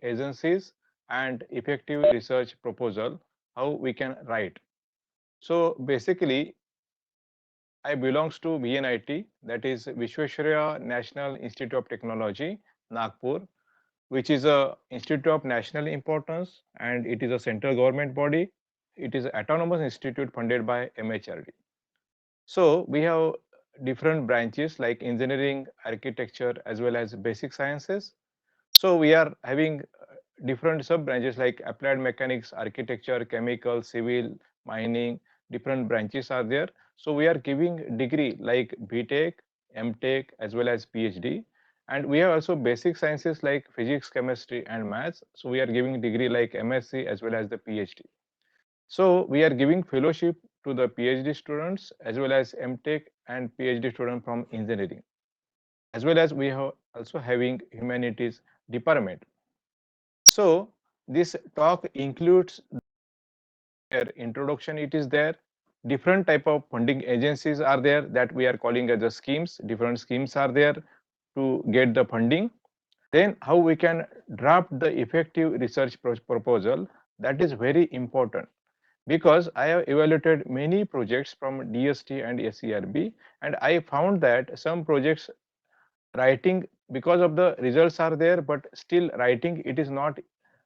agencies and effective research proposal, how we can write. So basically, I belongs to VNIT, that is Vishwesvaraya National Institute of Technology, Nagpur, which is a institute of national importance and it is a central government body. It is an autonomous institute funded by MHRD. So we have different branches like engineering, architecture, as well as basic sciences. So we are having different sub branches like applied mechanics, architecture, chemical, civil, mining, different branches are there. So we are giving degree like BTech, MTech, as well as PhD. And we have also basic sciences like physics, chemistry, and maths. So we are giving degree like MSc as well as the PhD. So we are giving fellowship to the PhD students as well as MTech and PhD student from engineering, as well as we have also having humanities department. So this talk includes their introduction. It is there. Different type of funding agencies are there that we are calling as the schemes. Different schemes are there to get the funding. Then how we can draft the effective research proposal, that is very important because I have evaluated many projects from DST and SERB and I found that some projects writing because of the results are there but still writing it is not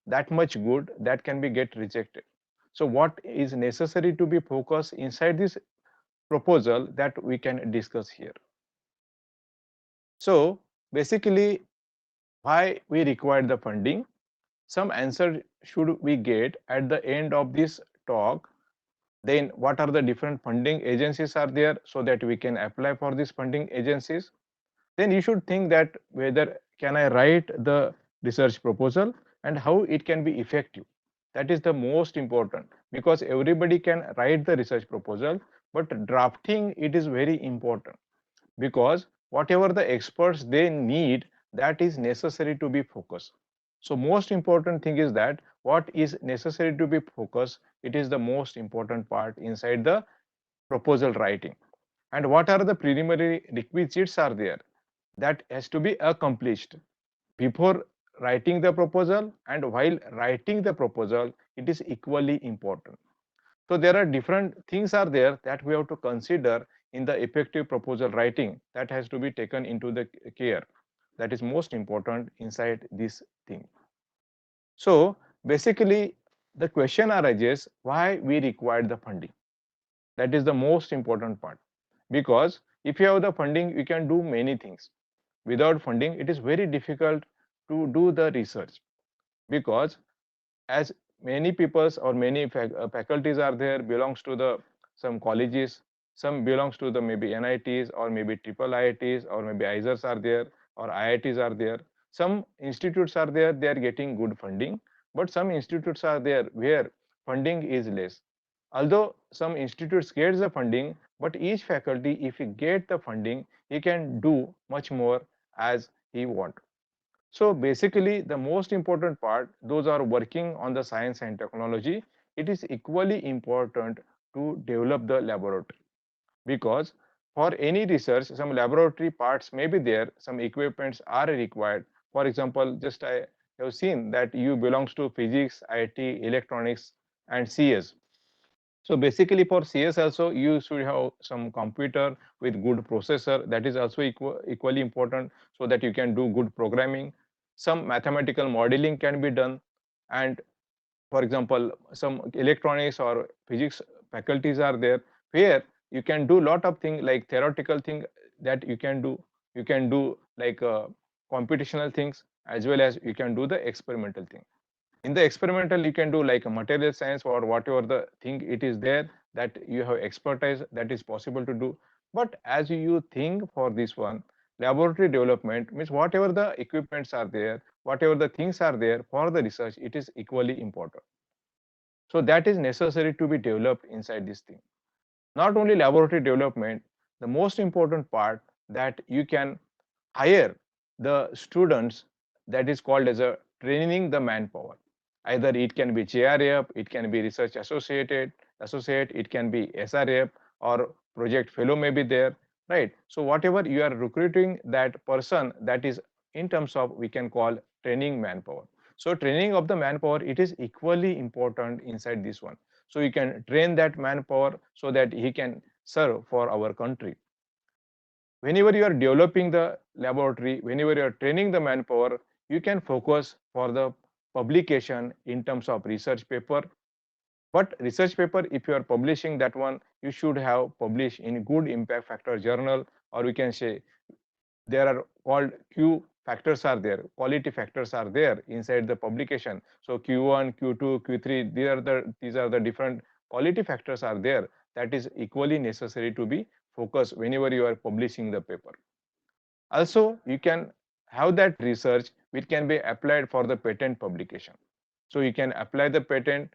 that much good, that can be get rejected. So what is necessary to be focused inside this proposal, that we can discuss here. So basically, why we require the funding, some answer should we get at the end of this talk. Then what are the different funding agencies are there so that we can apply for these funding agencies. Then you should think that whether can I write the research proposal and how it can be effective. That is the most important because everybody can write the research proposal, but drafting it is very important because whatever the experts they need, that is necessary to be focused. So most important thing is that what is necessary to be focused, it is the most important part inside the proposal writing. And what are the preliminary requisites are there that has to be accomplished before writing the proposal, and while writing the proposal it is equally important. So there are different things are there that we have to consider in the effective proposal writing, that has to be taken into the care, that is most important inside this thing. So basically the question arises why we require the funding. That is the most important part because if you have the funding you can do many things. Without funding it is very difficult to do the research because as many peoples or many faculties are there belongs to the some colleges, some belongs to the maybe NITs or maybe triple IITs or maybe ISERs are there or IITs are there. Some institutes are there, they are getting good funding, but some institutes are there where funding is less. Although some institutes get the funding, but each faculty if he get the funding he can do much more as he want. So basically the most important part, those are working on the science and technology, it is equally important to develop the laboratory because for any research some laboratory parts may be there, some equipments are required. For example, just I have seen that you belongs to physics, IT, electronics and CS. So basically for CS also you should have some computer with good processor, that is also equally important so that you can do good programming. Some mathematical modeling can be done, and for example some electronics or physics faculties are there where you can do lot of things like theoretical thing that you can do. You can do like computational things as well as you can do the experimental thing. In the experimental you can do like a material science or whatever the thing it is there that you have expertise, that is possible to do. But as you think for this one, laboratory development means whatever the equipments are there, whatever the things are there for the research, it is equally important. So that is necessary to be developed inside this thing. Not only laboratory development, the most important part that you can hire the students, that is called as a training the manpower. Either it can be JRF, it can be research associate, it can be SRF or project fellow may be there, right? So whatever you are recruiting that person, that is in terms of we can call training manpower. So training of the manpower, it is equally important inside this one. So you can train that manpower so that he can serve for our country. Whenever you are developing the laboratory, whenever you are training the manpower, you can focus for the publication in terms of research paper. But research paper, if you are publishing that one, you should have published in good impact factor journal, or we can say there are called Q factors are there, quality factors are there inside the publication. So Q1, Q2, Q3, these are the different quality factors are there, that is equally necessary to be focused whenever you are publishing the paper. Also, you can have that research which can be applied for the patent publication. So you can apply the patent,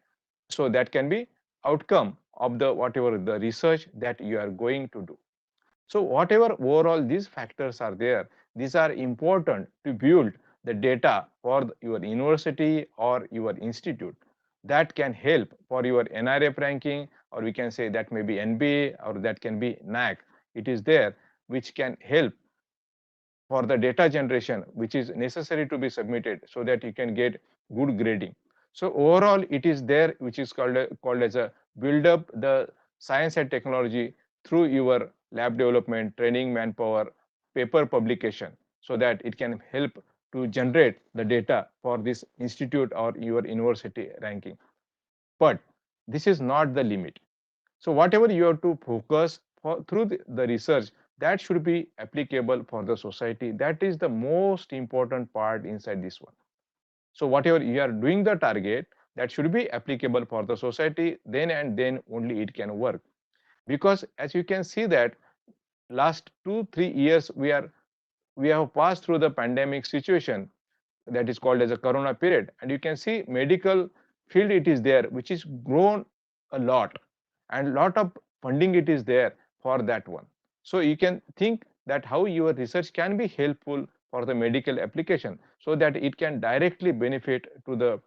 so that can be outcome of the whatever the research that you are going to do. So whatever overall these factors are there, these are important to build the data for your university or your institute, that can help for your NRF ranking, or we can say that may be NBA, or that can be NAC. It is there which can help for the data generation which is necessary to be submitted, so that you can get good grading. So overall it is there which is called as a build up the science and technology through your lab development, training manpower, paper publication, so that it can help to generate the data for this institute or your university ranking. But this is not the limit. So whatever you have to focus for through the research, that should be applicable for the society. That is the most important part inside this one. So whatever you are doing the target, that should be applicable for the society, then and then only it can work. Because as you can see that last 2-3 years we have passed through the pandemic situation, that is called as a corona period, and you can see medical field it is there which is grown a lot, and lot of funding it is there for that one. So you can think that how your research can be helpful for the medical application, so that it can directly benefit to the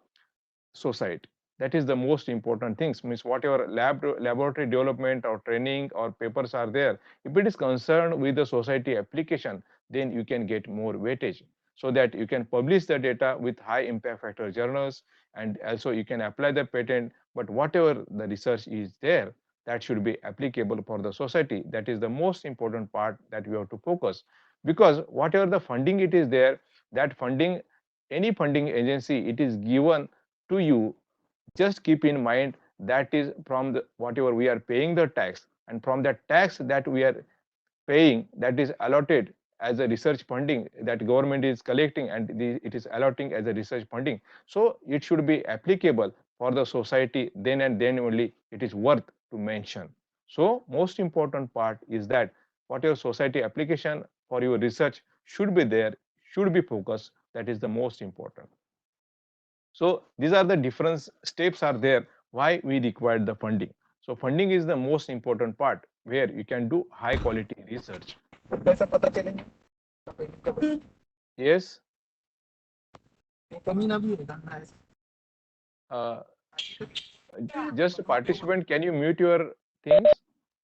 society. That is the most important things, means whatever laboratory development or training or papers are there, if it is concerned with the society application, then you can get more weightage, so that you can publish the data with high impact factor journals, and also you can apply the patent. But whatever the research is there, that should be applicable for the society. That is the most important part that we have to focus. Because whatever the funding it is there, that funding, any funding agency it is given to you, just keep in mind that is from the whatever we are paying the tax, and from that tax that we are paying, that is allotted as a research funding that government is collecting, and it is allotting as a research funding. So it should be applicable for the society, then and then only it is worth to mention. So most important part is that whatever society application for your research should be there, should be focused, that is the most important. So these are the different steps are there why we require the funding. So funding is the most important part where you can do high quality research. कैसा पता चलेंगे Yes, कमी ना भी है करना है uh, just participant, can you mute your things?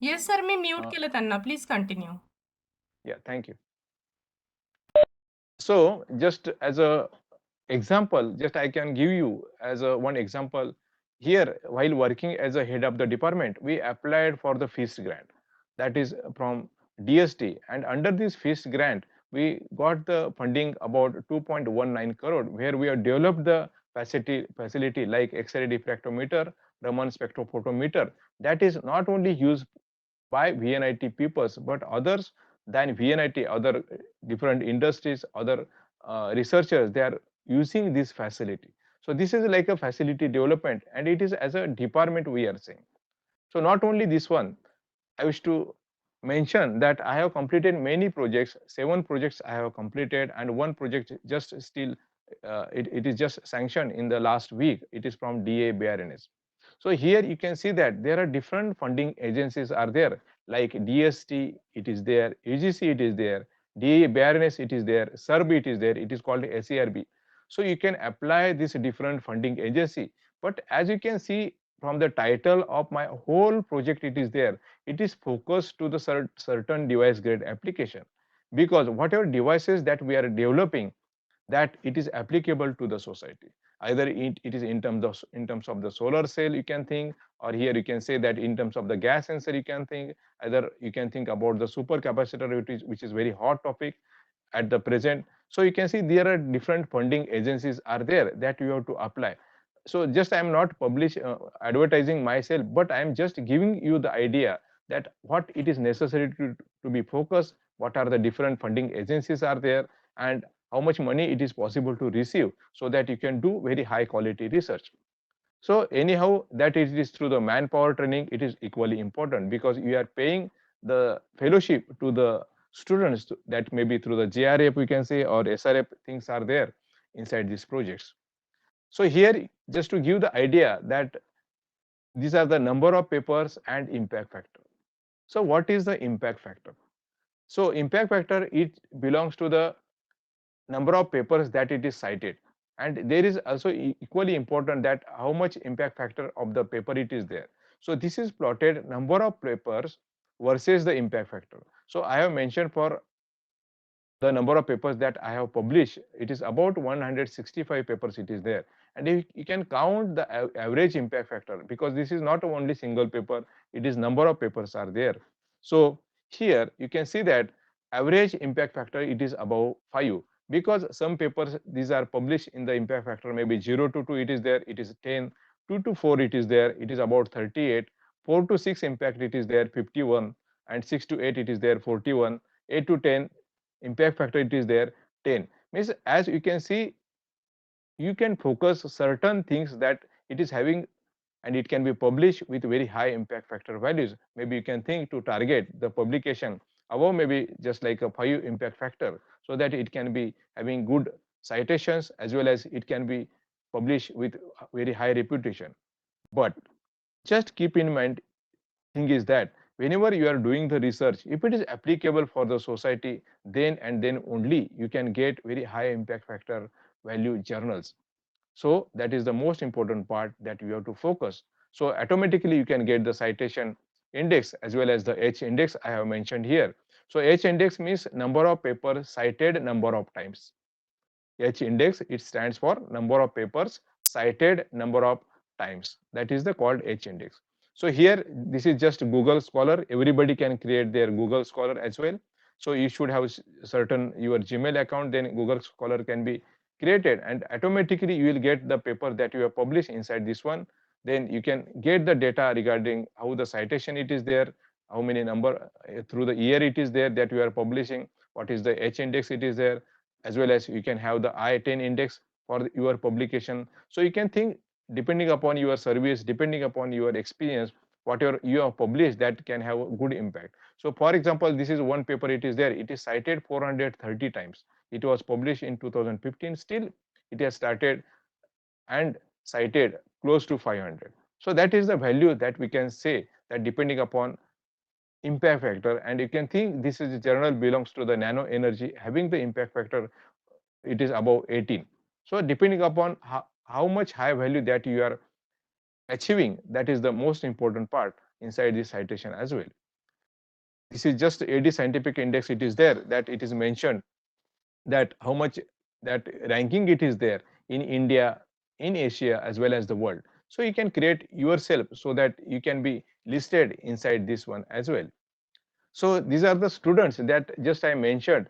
Yes sir, me mute Uh, केलं त्यांना. Please continue. yeah, thank you. So just as a example, just I can give you as a one example. Here, while working as a head of the department, we applied for the FEAST grant, that is from DST, and under this FEAST grant, we got the funding about 2.19 crore, where we have developed the facility like X-ray diffractometer, Raman spectrophotometer, that is not only used by VNIT peoples, but others than VNIT, other different industries, other researchers, they are using this facility. So this is like a facility development, and it is as a department we are saying. So not only this one, I wish to mention that I have completed many projects, 7 projects I have completed, and one project just still, it is just sanctioned in the last week. It is from DA BRNS. So here you can see that there are different funding agencies are there, like DST, it is there, UGC, it is there, DA BRNS, it is there, SERB, it is there, it is called SERB. So you can apply this different funding agency. But as you can see from the title of my whole project, it is there, it is focused to the certain device grade application, because whatever devices that we are developing, that it is applicable to the society. Either it is in terms of the solar cell you can think, or here you can say that in terms of the gas sensor you can think. Either you can think about the supercapacitor, which is very hot topic at the present. So you can see there are different funding agencies are there that you have to apply. So just I am not advertising myself, but I am just giving you the idea that what it is necessary to be focused, what are the different funding agencies are there, and how much money it is possible to receive, so that you can do very high quality research. So anyhow, that it is through the manpower training, it is equally important, because you are paying the fellowship to the students, that may be through the JRF we can say, or SRF things are there inside these projects. So here, just to give the idea that these are the number of papers and impact factor. So what is the impact factor? So impact factor, it belongs to the number of papers that it is cited, and there is also equally important that how much impact factor of the paper it is there. So this is plotted number of papers versus the impact factor. So I have mentioned for the number of papers that I have published, it is about 165 papers it is there. And if you can count the average impact factor, because this is not only single paper, it is number of papers are there. So here you can see that average impact factor, it is above 5, because some papers these are published in the impact factor maybe 0 to 2 it is there, it is 10, 2 to 4 it is there, it is about 38, 4 to 6 impact it is there 51, and 6 to 8 it is there 41, 8 to 10 impact factor it is there 10. Means as you can see, you can focus certain things that it is having, and it can be published with very high impact factor values. Maybe you can think to target the publication above maybe just like a 5 impact factor, so that it can be having good citations, as well as it can be published with very high reputation. But just keep in mind, thing is that whenever you are doing the research, if it is applicable for the society, then and then only you can get very high impact factor value journals. So that is the most important part that you have to focus. So automatically you can get the citation index as well as the H index I have mentioned here. So H index means number of papers cited number of times. H index, it stands for number of papers cited number of times. That is the called H index. So here, this is just Google Scholar. Everybody can create their Google Scholar as well. So you should have certain your Gmail account, then Google Scholar can be created, and automatically you will get the paper that you have published inside this one. Then you can get the data regarding how the citation it is there, how many number through the year it is there that you are publishing, what is the H index it is there, as well as you can have the I-10 index for your publication. So you can think, depending upon your service, depending upon your experience, whatever you have published, that can have a good impact. So for example, this is one paper it is there, it is cited 430 times. It was published in 2015, still it has started and cited close to 500. So that is the value that we can say, that depending upon impact factor, and you can think this is journal belongs to the nano energy, having the impact factor it is above 18. So depending upon how much high value that you are achieving, that is the most important part inside this citation as well. This is just AD scientific index, it is there that it is mentioned that how much that ranking it is there in India, in Asia, as well as the world. So you can create yourself so that you can be listed inside this one as well. So these are the students that just I mentioned.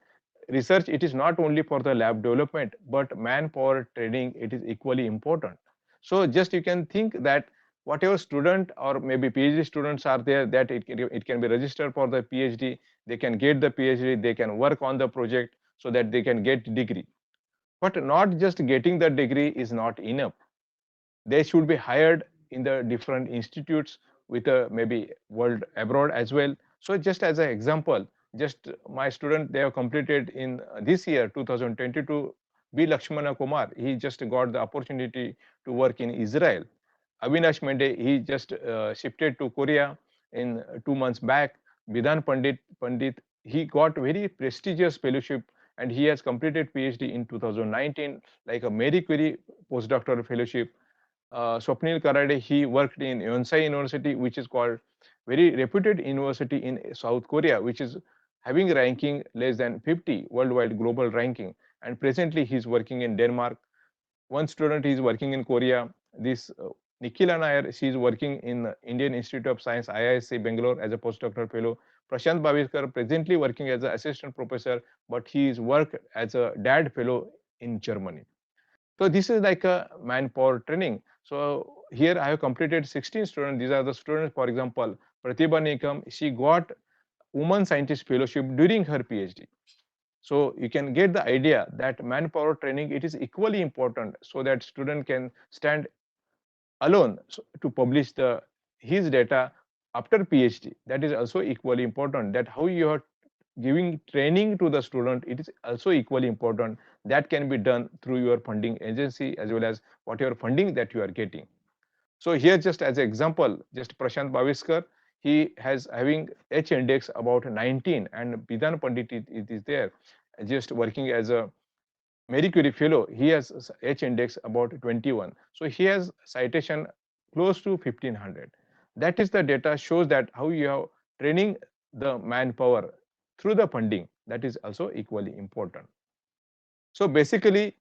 Research, it is not only for the lab development, but manpower training, it is equally important. So just you can think that whatever student or maybe PhD students are there, that it can be registered for the PhD, they can get the PhD, they can work on the project so that they can get degree. But not just getting the degree is not enough. They should be hired in the different institutes with a maybe world abroad as well. So just as an example, just my student, they have completed in this year 2022, B Lakshmana Kumar, he just got the opportunity to work in Israel. Avinash Mende, he just shifted to Korea in 2 months back. Vidhan Pandit, he got very prestigious fellowship, and he has completed PhD in 2019, like a Marie Curie postdoctoral fellowship. Swapnil Karade, he worked in Yonsei University, which is called very reputed university in South Korea, which is having ranking less than 50 worldwide global ranking. And presently, he's working in Denmark. one student is working in Korea. This Nikhila Nair, she is working in Indian Institute of Science, IISc Bangalore as a postdoctoral fellow. Prashant Bhaviskar presently working as an assistant professor, but he is work as a DAD fellow in Germany. So this is like a manpower training. So here I have completed 16 students. These are the students, for example, Pratibha Nikam, she got woman scientist fellowship during her PhD. So you can get the idea that manpower training, it is equally important so that student can stand alone to publish his data after PhD. That is also equally important. That how you are giving training to the student, it is also equally important. That can be done through your funding agency as well as whatever funding that you are getting. So here just as an example, just Prashant Bhaviskar, he has having H index about 19 and Bidan Pandit it is there just working as a Marie Curie fellow, he has H index about 21. So he has citation close to 1500. That is the data shows that how you are training the manpower through the funding. That is also equally important. So basically,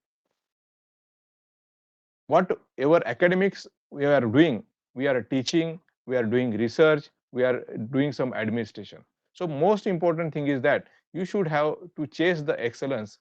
whatever academics we are doing, we are teaching, we are doing research, we are doing some administration. So most important thing is that you should have to chase the excellence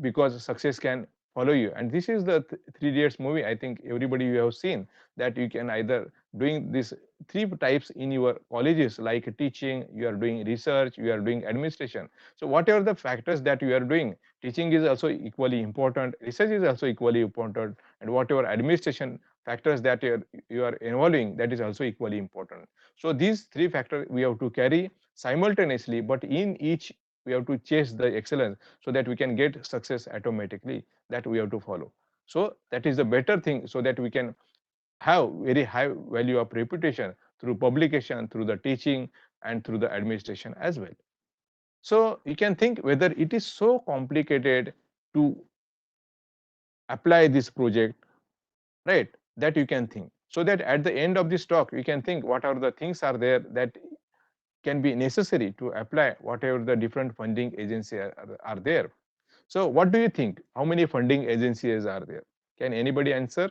because success can follow you. And this is the Three Idiots movie. I think everybody you have seen that you can either doing this three types in your colleges like teaching, you are doing research, you are doing administration. So whatever the factors that you are doing, teaching is also equally important, research is also equally important, and whatever administration factors that you are involving, that is also equally important. So these three factors we have to carry simultaneously, but in each we have to chase the excellence so that we can get success automatically. That we have to follow. So that is the better thing so that we can have very high value of reputation through publication, through the teaching, and through the administration as well. So you can think whether it is so complicated to apply this project, right? That you can think. So that at the end of this talk, you can think what are the things are there that can be necessary to apply whatever the different funding agencies are there. So what do you think? How many funding agencies are there? Can anybody answer?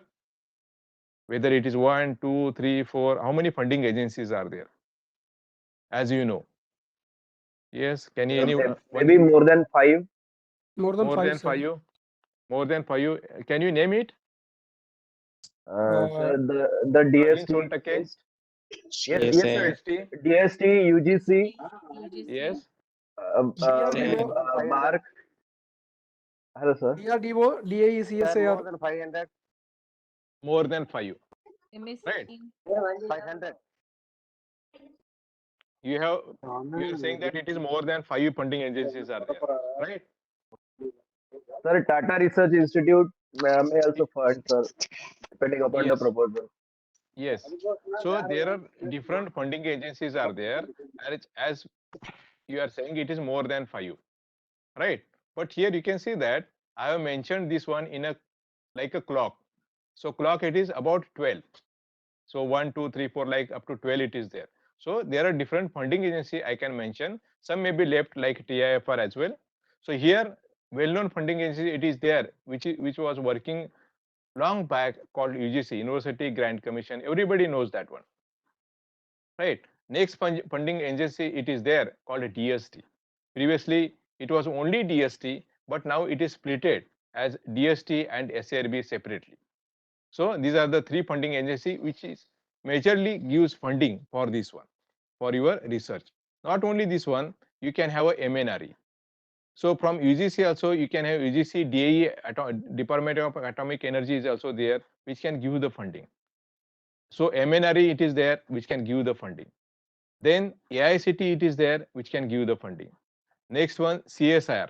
Whether it is one, two, three, four, how many funding agencies are there? As you know. Yes, can you anyone Maybe more than five. More than more five, than sir. five? More than five? Can you name it? Uh, Sir, the In DST Soltake? is yes, Yes, yes, sir. DST? DST, UGC, Yes. DRDO, And Mark. Hello, sir. DRDO, DAECSAR. more than five, right? You have you are saying that it is more than five funding agencies are there, right? Sir, Tata Research Institute may also fund, sir, depending upon the Yes, proposal. yes. So there are different funding agencies are there, as you are saying it is more than five, right? But here you can see that I have mentioned this one in a like a clock. So clock it is about 12. So 1, 2, 3, 4, like up to 12 it is there. So there are different funding agency I can mention. Some may be left like TIFR as well. So here well-known funding agency it is there, which was working long back called UGC, University Grant Commission. Everybody knows that one, right? Next funding agency it is there called DST. Previously it was only DST, but now it is splitted as DST and SARB separately. So these are the three funding agency which is majorly gives funding for this one, for your research. Not only this one, you can have a MNRE. So from UGC also you can have UGC DAE, Department of Atomic Energy is also there, which can give the funding. So MNRE it is there, which can give the funding. Then AICT it is there, which can give the funding. Next one, CSIR.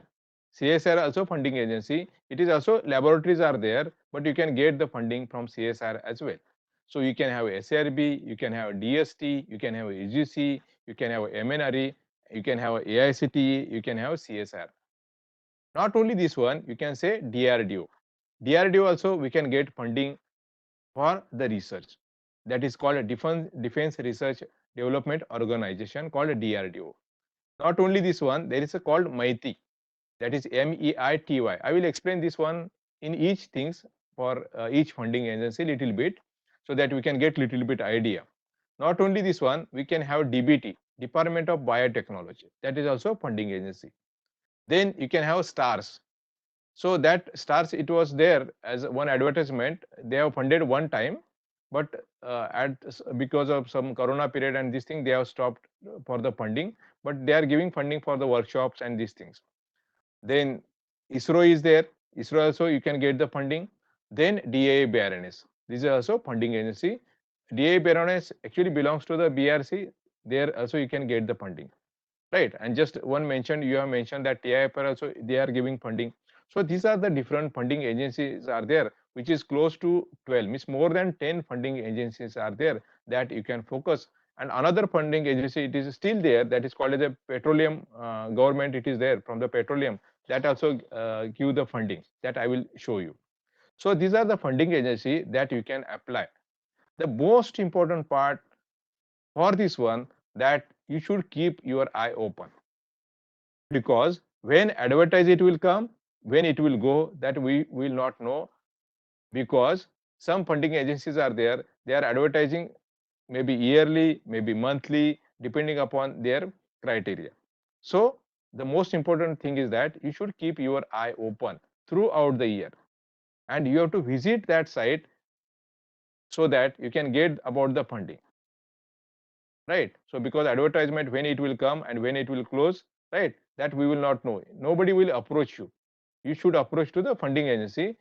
CSIR also funding agency. It is also laboratories are there, but you can get the funding from CSIR as well. So you can have SRB, you can have DST, you can have UGC, you can have MNRE, you can have AICTE, you can have CSIR. Not only this one, you can say DRDO. DRDO also we can get funding for the research. That is called a Defense Research Development Organization called a DRDO. Not only this one, there is a called MITI, that is MEITY. I will explain this one in each things for each funding agency little bit, so that we can get little bit idea. Not only this one, we can have DBT, Department of Biotechnology. That is also funding agency. Then you can have STARS. So that STARS, it was there as one advertisement. They have funded one time, but because of some Corona period and this thing, they have stopped for the funding. But they are giving funding for the workshops and these things. Then ISRO is there. ISRO also you can get the funding. Then DAA BRNS. This is also funding agency. DAA BRNS actually belongs to the BRC. There also you can get the funding, right? And just one mentioned, you have mentioned that TIFR also they are giving funding. So these are the different funding agencies are there, which is close to 12, means more than 10 funding agencies are there that you can focus. And another funding agency, it is still there, that is called as a petroleum government. It is there from the petroleum, that also give the funding, that I will show you. So these are the funding agency that you can apply. The most important part for this one, that you should keep your eye open, because when advertise it will come, when it will go, that we will not know. Because some funding agencies are there, they are advertising maybe yearly, maybe monthly, depending upon their criteria. So the most important thing is that you should keep your eye open throughout the year, and you have to visit that site so that you can get about the funding, right? So because advertisement, when it will come and when it will close, right, that we will not know. Nobody will approach you. You should approach to the funding agency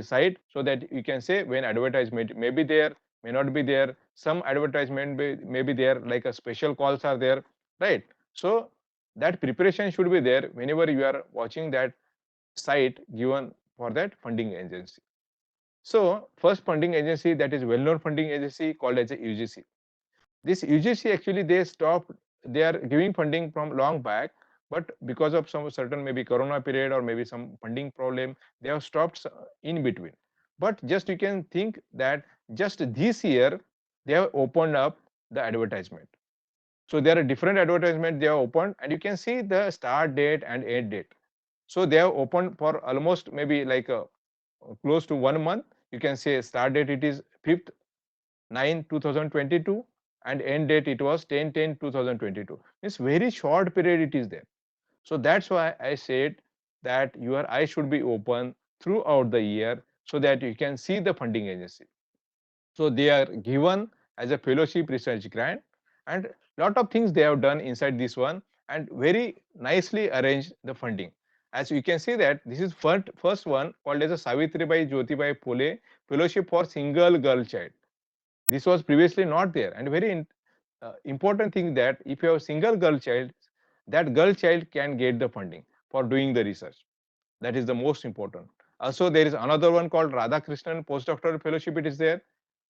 site, so that you can say when advertisement may be there, may not be there. Some advertisement may be there, like a special calls are there, right? So that preparation should be there whenever you are watching that site given for that funding agency. So first funding agency, that is well-known funding agency, called as a UGC. This UGC actually they stopped, they are giving funding from long back, but because of some certain maybe Corona period or maybe some funding problem, they have stopped in between. But just you can think that just this year they have opened up the advertisement. So there are different advertisements they have opened, and you can see the start date and end date. So they have opened for almost maybe like close to 1 month. You can say start date it is 5th 9 2022, and end date it was 10/10/2022. It's very short period it is there. So that's why I said that your eyes should be open throughout the year, so that you can see the funding agency. So they are given as a fellowship research grant, and lot of things they have done inside this one, and very nicely arranged the funding. As you can see that this is first one called as a Savitribai Jyotibai Phule Fellowship for Single Girl Child. This was previously not there, and very important thing that if you have a single girl child, that girl child can get the funding for doing the research. That is the most important. Also, there is another one called Radhakrishnan Postdoctoral Fellowship. It is there.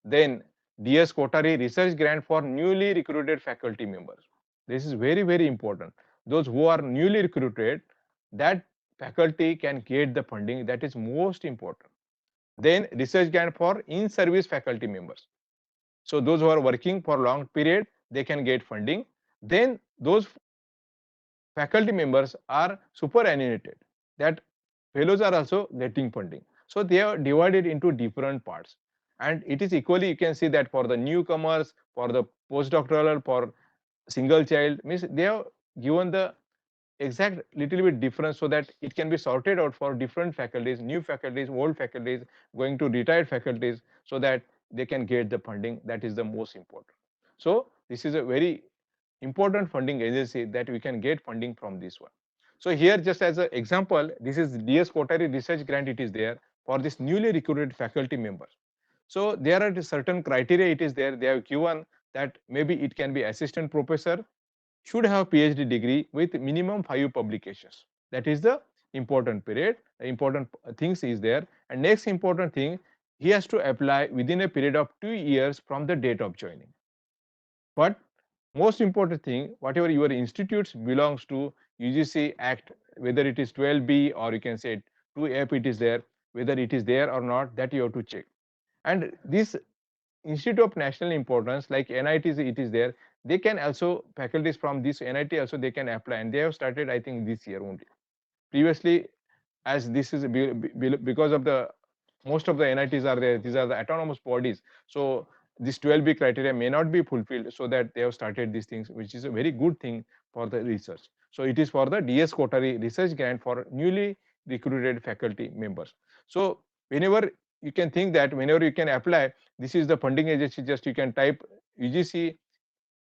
Then DS Kotari Research Grant for newly recruited faculty members. This is very important. Those who are newly recruited, that faculty can get the funding. That is most important. Then research grant for in-service faculty members. So those who are working for long period, they can get funding. Then those faculty members are superannuated, that fellows are also getting funding. So they are divided into different parts, and it is equally, you can see that for the newcomers, for the postdoctoral, for single child, means they have given the exact little bit difference, so that it can be sorted out for different faculties, new faculties, old faculties, going to retired faculties, so that they can get the funding. That is the most important. So this is a very important funding agency, that we can get funding from this one. So here, just as an example, this is DS Kotari Research Grant. It is there for this newly recruited faculty members. So there are certain criteria. It is there. They have given that maybe it can be assistant professor, should have PhD degree with minimum 5 publications. That is the important period. Important things is there. And next important thing, he has to apply within a period of 2 years from the date of joining. But most important thing, whatever your institutes belongs to UGC Act, whether it is 12B or you can say 2F, it is there, whether it is there or not, that you have to check. And this institute of national importance, like NITs, it is there. They can also, faculties from this NIT also they can apply, and they have started I think this year only. Previously as this is because of the most of the NITs are there, these are the autonomous bodies. So this 12B criteria may not be fulfilled, so that they have started these things, which is a very good thing for the research. So it is for the DS Kotari research grant for newly recruited faculty members. So whenever you can think that whenever you can apply, this is the funding agency, just you can type UGC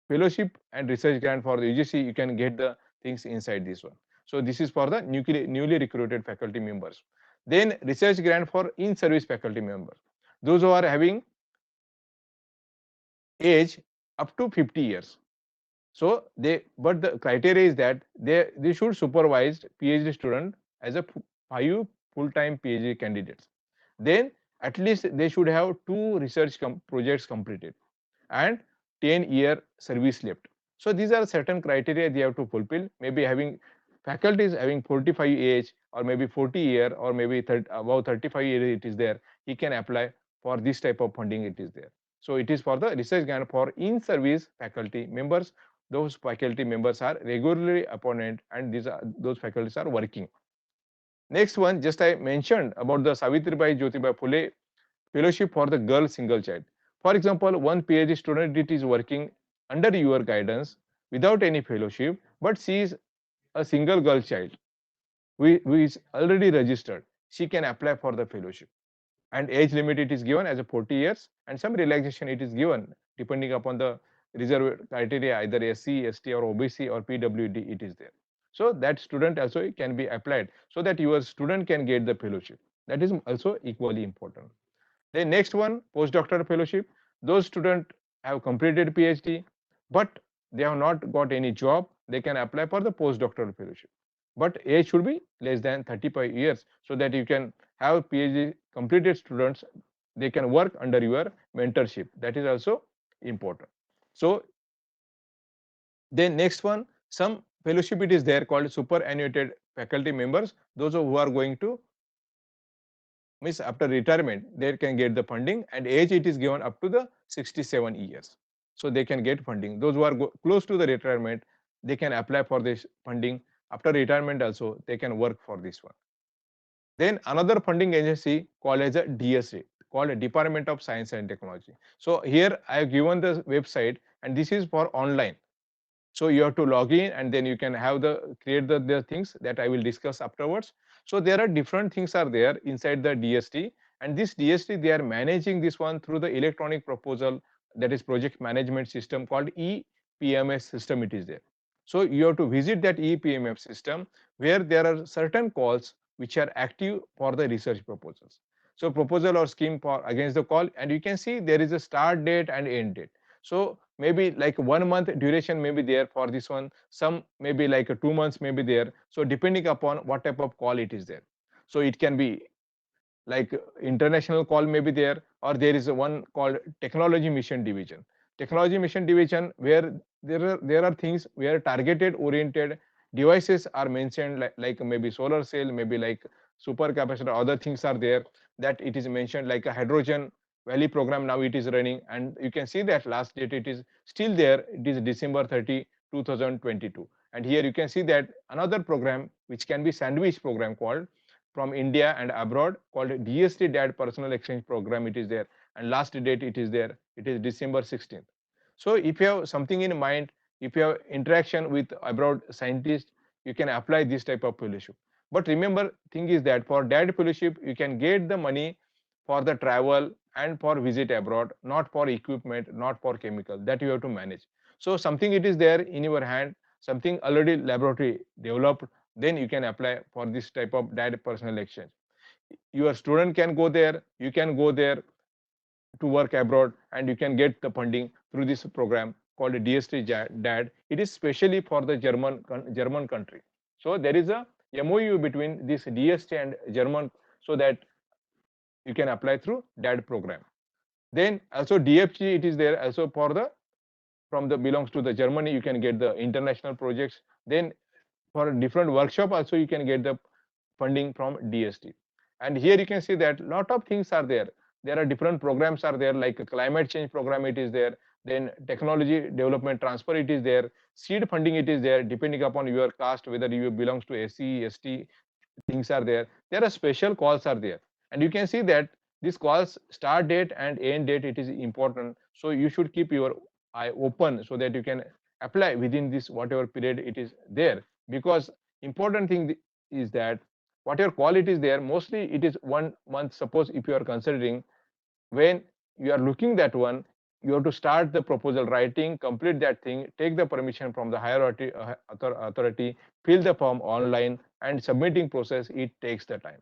fellowship and research grant for the UGC, you can get the things inside this one. So this is for the newly recruited faculty members. Then research grant for in-service faculty members. Those who are having age up to 50 years. So but the criteria is that they should supervise PhD student as a 5 full-time PhD candidates. Then at least they should have 2 research projects completed and 10-year service left. So these are certain criteria they have to fulfill. Maybe having faculties having 45 age, or maybe 40 year, or maybe above 35 year it is there, he can apply for this type of funding it is there. So it is for the research grant for in-service faculty members. Those faculty members are regularly appointed, and those faculties are working. Next one, just I mentioned about the Savitribai Jyotibai Phule fellowship for the girl single child. For example, one PhD student it is working under your guidance without any fellowship, but she is a single girl child who is already registered. She can apply for the fellowship, and age limit it is given as a 40 years, and some relaxation it is given depending upon the reserve criteria, either SC, ST, or OBC, or PWD it is there. So that student also can be applied, so that your student can get the fellowship. That is also equally important. The next one, postdoctoral fellowship. Those students have completed PhD, but they have not got any job. They can apply for the postdoctoral fellowship. But age should be less than 35 years, so that you can have PhD completed students. They can work under your mentorship. That is also important. So then next one, some fellowship it is there called superannuated faculty members. Those who are going to means after retirement they can get the funding, and age it is given up to the 67 years, so they can get funding. Those who are close to the retirement, they can apply for this funding. After retirement also they can work for this one. Then another funding agency called as a DSA, called a Department of Science and Technology. So here I have given the website, and this is for online. So you have to log in, and then you can have the create the things that I will discuss afterwards. So there are different things are there inside the DST, and this DST they are managing this one through the electronic proposal, that is project management system called EPMS system it is there. So you have to visit that EPMF system, where there are certain calls which are active for the research proposals. So proposal or scheme for against the call, and you can see there is a start date and end date. So maybe like 1 month duration may be there for this one, some maybe like 2 months may be there. So depending upon what type of call it is there. So it can be like international call may be there, or there is a one called technology mission division. Technology mission division, where there are things where targeted oriented devices are mentioned, like maybe solar cell, maybe like super capacitor, other things are there, that it is mentioned, like a hydrogen valley program now it is running, and you can see that last date it is still there, it is December 30, 2022. And here you can see that another program which can be sandwich program called from India and abroad, called DST DAD Personal Exchange Program it is there, and last date it is there, it is December 16th. So if you have something in mind, if you have interaction with abroad scientists, you can apply this type of fellowship. But remember, thing is that for DAD fellowship, you can get the money for the travel and for visit abroad, not for equipment, not for chemical, that you have to manage. So something it is there in your hand, something already laboratory developed, then you can apply for this type of DAD personal exchange. Your student can go there, you can go there to work abroad, and you can get the funding through this program called DST DAD. It is specially for the German country. So there is a MOU between this DST and German, so that you can apply through DAD program. Then also DFG it is there also for the from the belongs to the Germany, you can get the international projects. Then for a different workshop also you can get the funding from DST. And here you can see that lot of things are there. There are different programs are there, like a climate change program it is there, then technology development transfer it is there, seed funding it is there, depending upon your caste, whether you belongs to SC, ST, things are there. There are special calls are there, and you can see that this calls start date and end date, it is important. So you should keep your eye open so that you can apply within this whatever period it is there, because important thing is that whatever call it is there, mostly it is 1 month. Suppose if you are considering, when you are looking that one, you have to start the proposal writing, complete that thing, take the permission from the higher authority, fill the form online, and submitting process, it takes the time.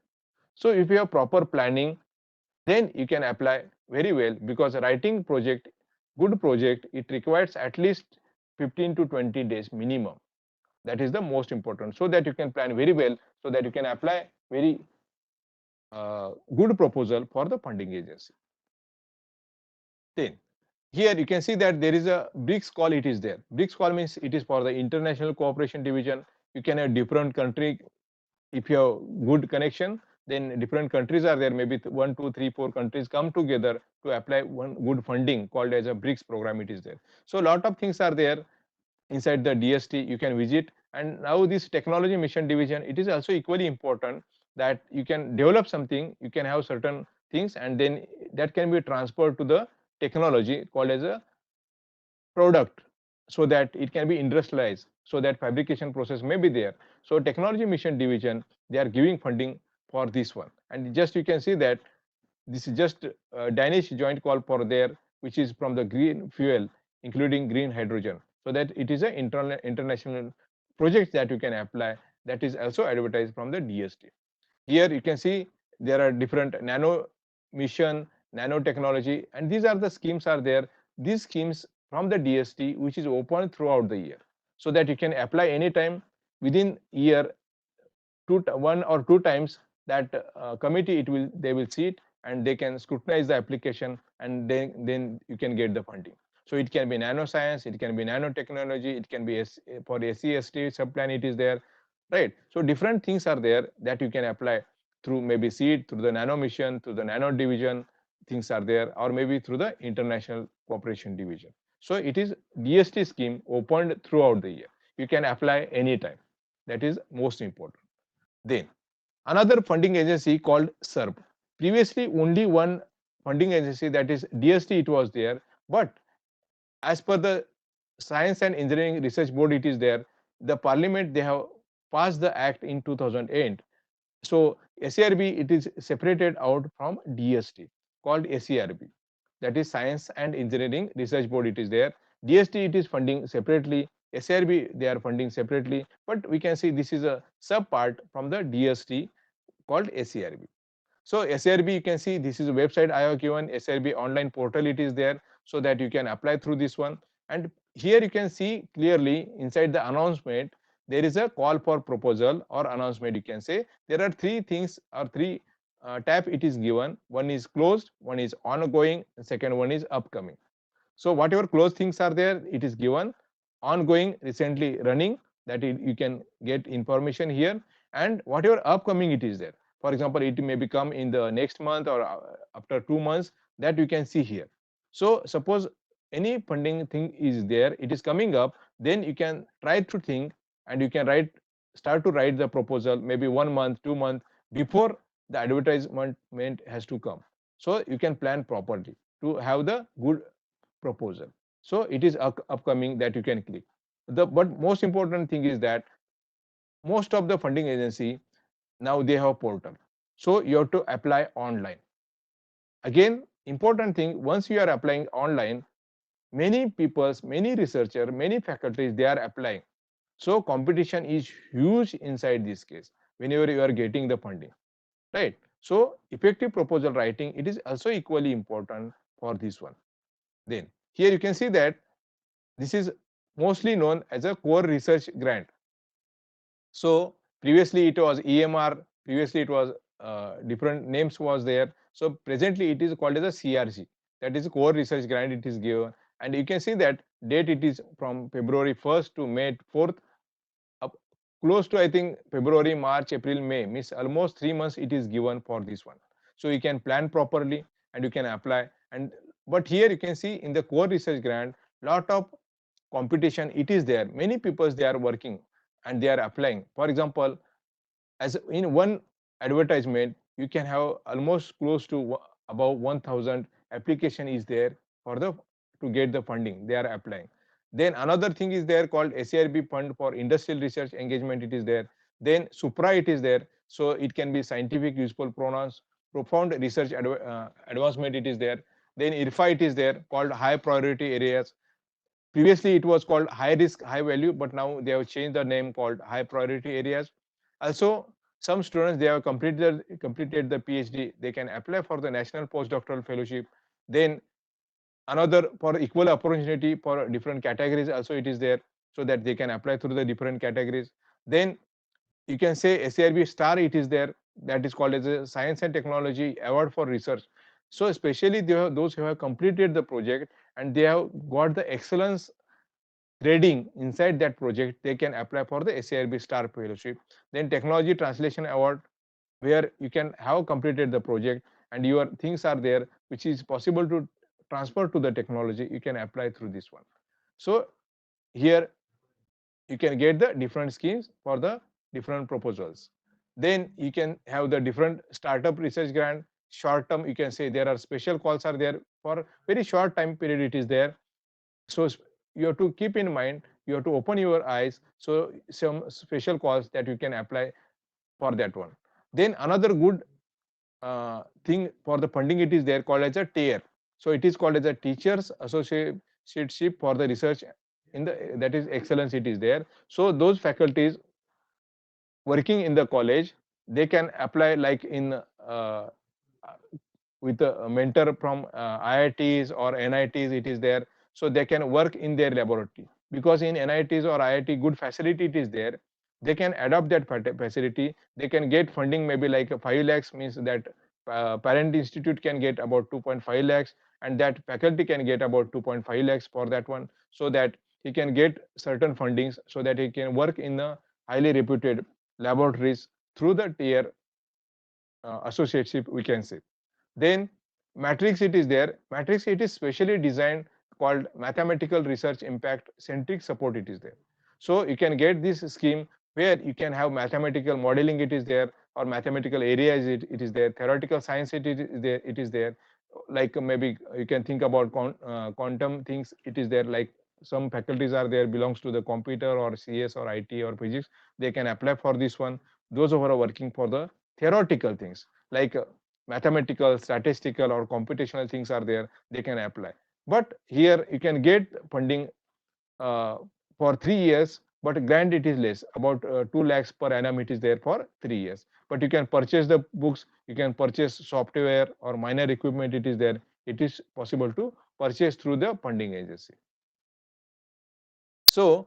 So if you have proper planning, then you can apply very well, because writing project, good project, it requires at least 15 to 20 days minimum. That is the most important, so that you can plan very well, so that you can apply very good proposal for the funding agency. Then here you can see that there is a BRICS call, it is there. BRICS call means it is for the international cooperation division. You can have different country. If you have good connection, then different countries are there, maybe 1, 2, 3, 4 countries come together to apply one good funding called as a BRICS program, it is there. So a lot of things are there inside the DST, you can visit. And now this technology mission division, it is also equally important, that you can develop something, you can have certain things, and then that can be transferred to the technology called as a product, so that it can be industrialized, so that fabrication process may be there. So technology mission division, they are giving funding for this one. And just you can see that this is just Danish joint call for there, which is from the green fuel, including green hydrogen, so that it is an international project that you can apply, that is also advertised from the DST. Here you can see there are different nano mission, nanotechnology, and these are the schemes are there. These schemes from the DST, which is open throughout the year, so that you can apply anytime within year, 1 or 2 times. That committee, it will, they will see it, and they can scrutinize the application, and then you can get the funding. So it can be nanoscience, it can be nanotechnology, it can be for SCST subplan, it is there, right? So different things are there that you can apply through maybe seed, through the nano mission, through the nano division, things are there, or maybe through the international cooperation division. So it is DST scheme opened throughout the year, you can apply anytime. That is most important. Then another funding agency called SERB. Previously only one funding agency, that is DST, it was there, but as per the Science and Engineering Research Board, it is there. The Parliament, they have passed the act in 2008. So SARB, it is separated out from DST, called SARB. That is Science and Engineering Research Board, it is there. DST, it is funding separately. SARB, they are funding separately. But we can see this is a sub part from the DST called SARB. So SRB, you can see this is a website I have given, SRB online portal, it is there, so that you can apply through this one. And here you can see clearly inside the announcement, there is a call for proposal or announcement, you can say. There are three things or three tab it is given. One is closed, one is ongoing, and second one is upcoming. So whatever closed things are there, it is given. Ongoing, recently running, that you can get information here. And whatever upcoming it is there, for example, it may become in the next month or after 2 months, that you can see here. So suppose any funding thing is there, it is coming up, then you can try to think, and you can start to write the proposal maybe 1 month, 2 months before the advertisement has to come. So you can plan properly to have the good proposal. So it is upcoming that you can click. But most important thing is that most of the funding agency, now they have portal. So you have to apply online. Again, important thing, once you are applying online, many peoples, many researchers, many faculties, they are applying. So competition is huge inside this case whenever you are getting the funding, right? So effective proposal writing, it is also equally important for this one. Then here you can see that this is mostly known as a core research grant. So previously it was EMR, previously it was different names was there. So presently it is called as a CRG, that is core research grant, it is given. And you can see that date, it is from February 1st to May 4th, up close to I think February, March, April, May, means almost 3 months it is given for this one. So you can plan properly and you can apply. And but here you can see in the core research grant, lot of competition it is there. Many people they are working and they are applying. For example, As in one advertisement, you can have almost close to about 1,000 application is there for the to get the funding they are applying. Then another thing is there called SARB fund for industrial research engagement. It is there. Then Supra it is there. So it can be scientific useful pronouns, profound research advancement. It is there. Then IRFA it is there called high priority areas. Previously, it was called high risk, high value, but now they have changed the name called high priority areas. Also, some students they have completed the PhD, they can apply for the national postdoctoral fellowship. Then another for equal opportunity for different categories also it is there, so that they can apply through the different categories. Then you can say SARB star it is there, that is called as a science and technology award for research. So especially those who have completed the project and they have got the excellence grading inside that project, they can apply for the SARB Star Fellowship. Then Technology Translation Award, where you can have completed the project and your things are there, which is possible to transfer to the technology, you can apply through this one. So here you can get the different schemes for the different proposals. Then you can have the different startup research grant, short term, you can say there are special calls are there for very short time period it is there. So you have to keep in mind, you have to open your eyes, so some special calls that you can apply for that one. Then another good thing for the funding it is there called as a tier. So it is called as a teachers associateship for the research in the, that is excellence it is there. So those faculties working in the college, they can apply like in with a mentor from IITs or NITs it is there, so they can work in their laboratory, because in NITs or IIT good facility it is there, they can adopt that facility, they can get funding maybe like 5 lakhs, means that parent institute can get about 2.5 lakhs and that faculty can get about 2.5 lakhs for that one, so that he can get certain fundings so that he can work in the highly reputed laboratories through the tier associateship we can say. Then matrix it is there. Matrix it is specially designed called mathematical research impact centric support it is there. So you can get this scheme where you can have mathematical modeling it is there, or mathematical areas it is there, theoretical science it is there, like maybe you can think about quantum things it is there, like some faculties are there belongs to the computer or CS or IT or physics, they can apply for this one. Those who are working for the theoretical things like mathematical, statistical or computational things are there, they can apply. But here you can get funding uh, for 3 years, but grant it is less, about 2 lakhs per annum it is there for 3 years. But you can purchase the books, you can purchase software or minor equipment it is there, it is possible to purchase through the funding agency. So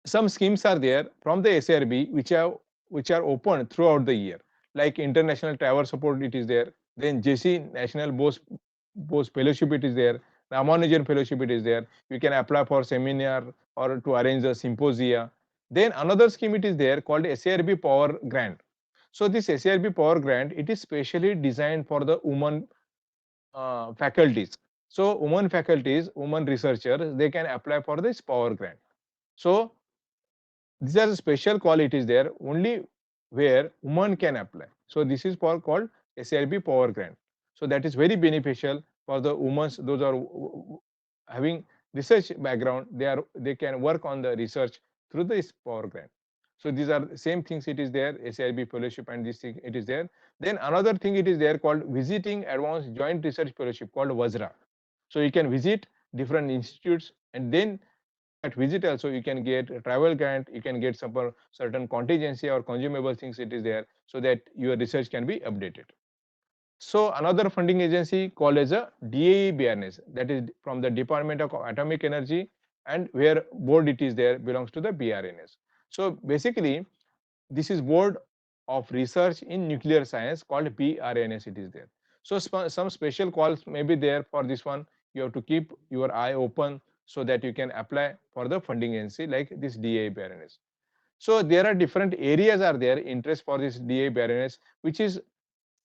some schemes are there from the SRB which are open throughout the year, like international travel support it is there, then JC National Bose Fellowship it is there, Ramanujan Fellowship it is there. You can apply for seminar or to arrange a symposia. Then another scheme it is there called SARB Power Grant. So this SARB Power Grant it is specially designed for the women faculties. So women faculties, women researchers, they can apply for this power grant. So these are the special qualities there only where women can apply. So this is for called SRB power grant. So that is very beneficial for the women. Those are having research background. They can work on the research through this power grant. So these are the same things it is there, SRB fellowship and this thing it is there. Then another thing it is there called visiting advanced joint research fellowship called VASRA. So you can visit different institutes and then through that visit also you can get a travel grant, you can get some certain contingency or consumable things it is there, so that your research can be updated. So another funding agency called as a DAE-BRNS, that is from the Department of Atomic Energy, and where board it is there belongs to the BRNS. So basically this is board of research in nuclear science called BRNS it is there. So some special calls may be there for this one. You have to keep your eye open so that you can apply for the funding agency like this DA BRNS. So there are different areas are there interest for this DA BRNS, which is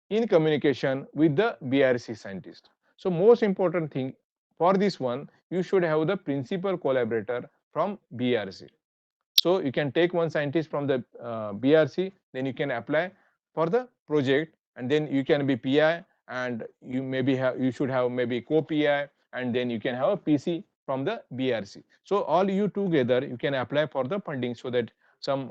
in communication with the BRC scientist. So most important thing for this one, you should have the principal collaborator from BRC. So you can take one scientist from the BRC, then you can apply for the project, and then you can be PI, and you should have maybe co-PI, and then you can have a PC from the BRC. So all you together you can apply for the funding, so that some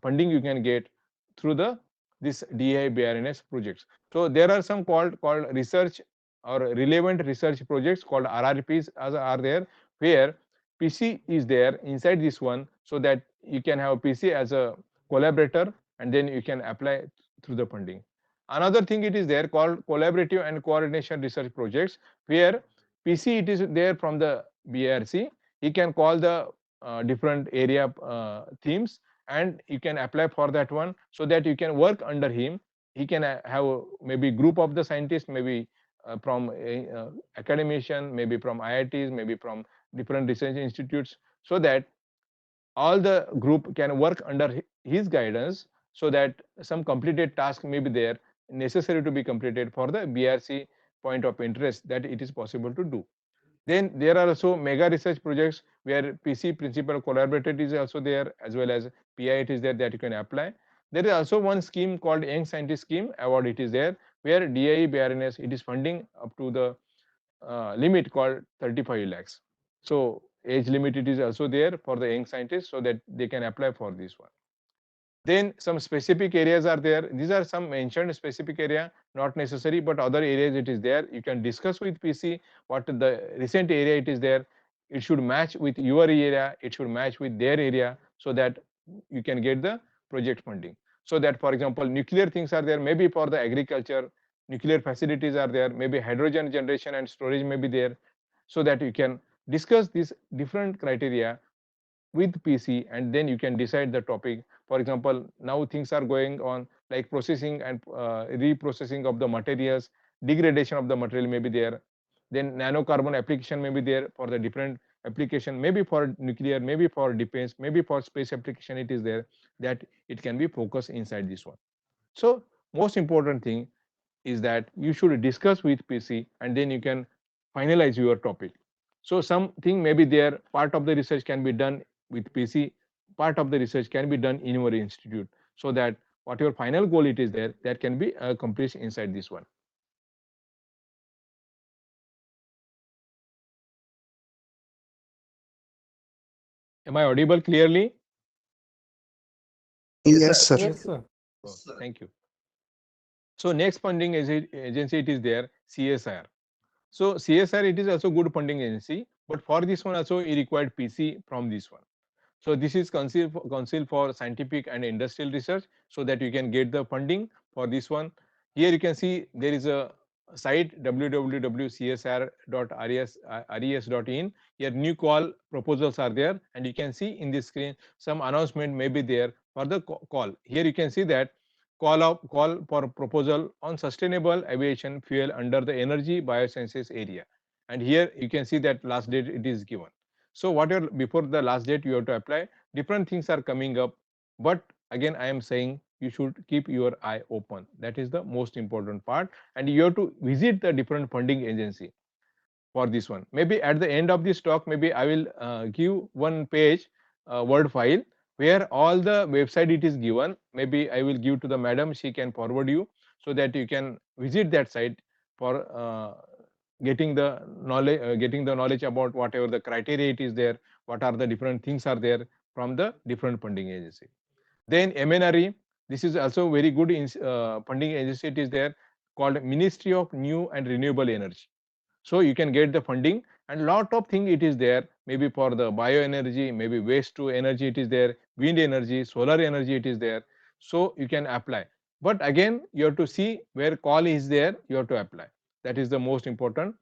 funding you can get through the this DI BRNS projects. So there are some called research or relevant research projects called RRPs as are there, where PC is there inside this one, so that you can have PC as a collaborator, and then you can apply through the funding. Another thing it is there called collaborative and coordination research projects, where PC it is there from the BRC. He can call the different area themes, and you can apply for that one, so that you can work under him. He can have maybe group of the scientists, maybe from academician, maybe from IITs, maybe from different research institutes, so that all the group can work under his guidance, so that some completed task may be there necessary to be completed for the BRC point of interest, that it is possible to do. Then there are also mega research projects where PC principal collaborator is also there, as well as PI it is there that you can apply. There is also one scheme called Young Scientist Scheme Award it is there, where DIE BRNS it is funding up to the limit called 35 lakhs. So age limit it is also there for the young scientists, so that they can apply for this one. Then some specific areas are there. These are some mentioned specific area, not necessary, but other areas it is there. You can discuss with PC what the recent area it is there. It should match with your area. It should match with their area, so that you can get the project funding. So that, for example, nuclear things are there. Maybe for the agriculture, nuclear facilities are there. Maybe hydrogen generation and storage may be there, so that you can discuss these different criteria with PC, and then you can decide the topic. For example, now things are going on like processing and reprocessing of the materials, degradation of the material may be there. Then nanocarbon application may be there for the different application, maybe for nuclear, maybe for defense, maybe for space application it is there, that it can be focused inside this one. So most important thing is that you should discuss with PC, and then you can finalize your topic. So something may be there, part of the research can be done with PC, part of the research can be done in your institute, so that what your final goal it is there, that can be accomplished inside this one. Am I audible clearly? Yes, sir. Yes, sir. Oh, thank you. So next funding agency it is there, CSR. So CSR it is also good funding agency, but for this one also it required PC from this one. So this is Council for Scientific and Industrial Research, so that you can get the funding for this one. Here you can see there is a site www.csr.res.in. Here new call proposals are there, and you can see in this screen some announcement may be there for the call. Here you can see that call for proposal on sustainable aviation fuel under the energy biosciences area, and here you can see that last date it is given. So whatever before the last date you have to apply, different things are coming up, but again I am saying you should keep your eye open. That is the most important part, and you have to visit the different funding agency for this one. Maybe at the end of this talk, maybe I will give one page Word file where all the website it is given. Maybe I will give to the madam, she can forward you, so that you can visit that site for getting the knowledge about whatever the criteria it is there, what are the different things are there from the different funding agency. Then MNRE, this is also very good funding agency it is there, called Ministry of New and Renewable Energy. So you can get the funding, and lot of thing it is there, maybe for the bioenergy, maybe waste to energy it is there, wind energy, solar energy it is there, so you can apply. But again you have to see where call is there, you have to apply. That is the most important.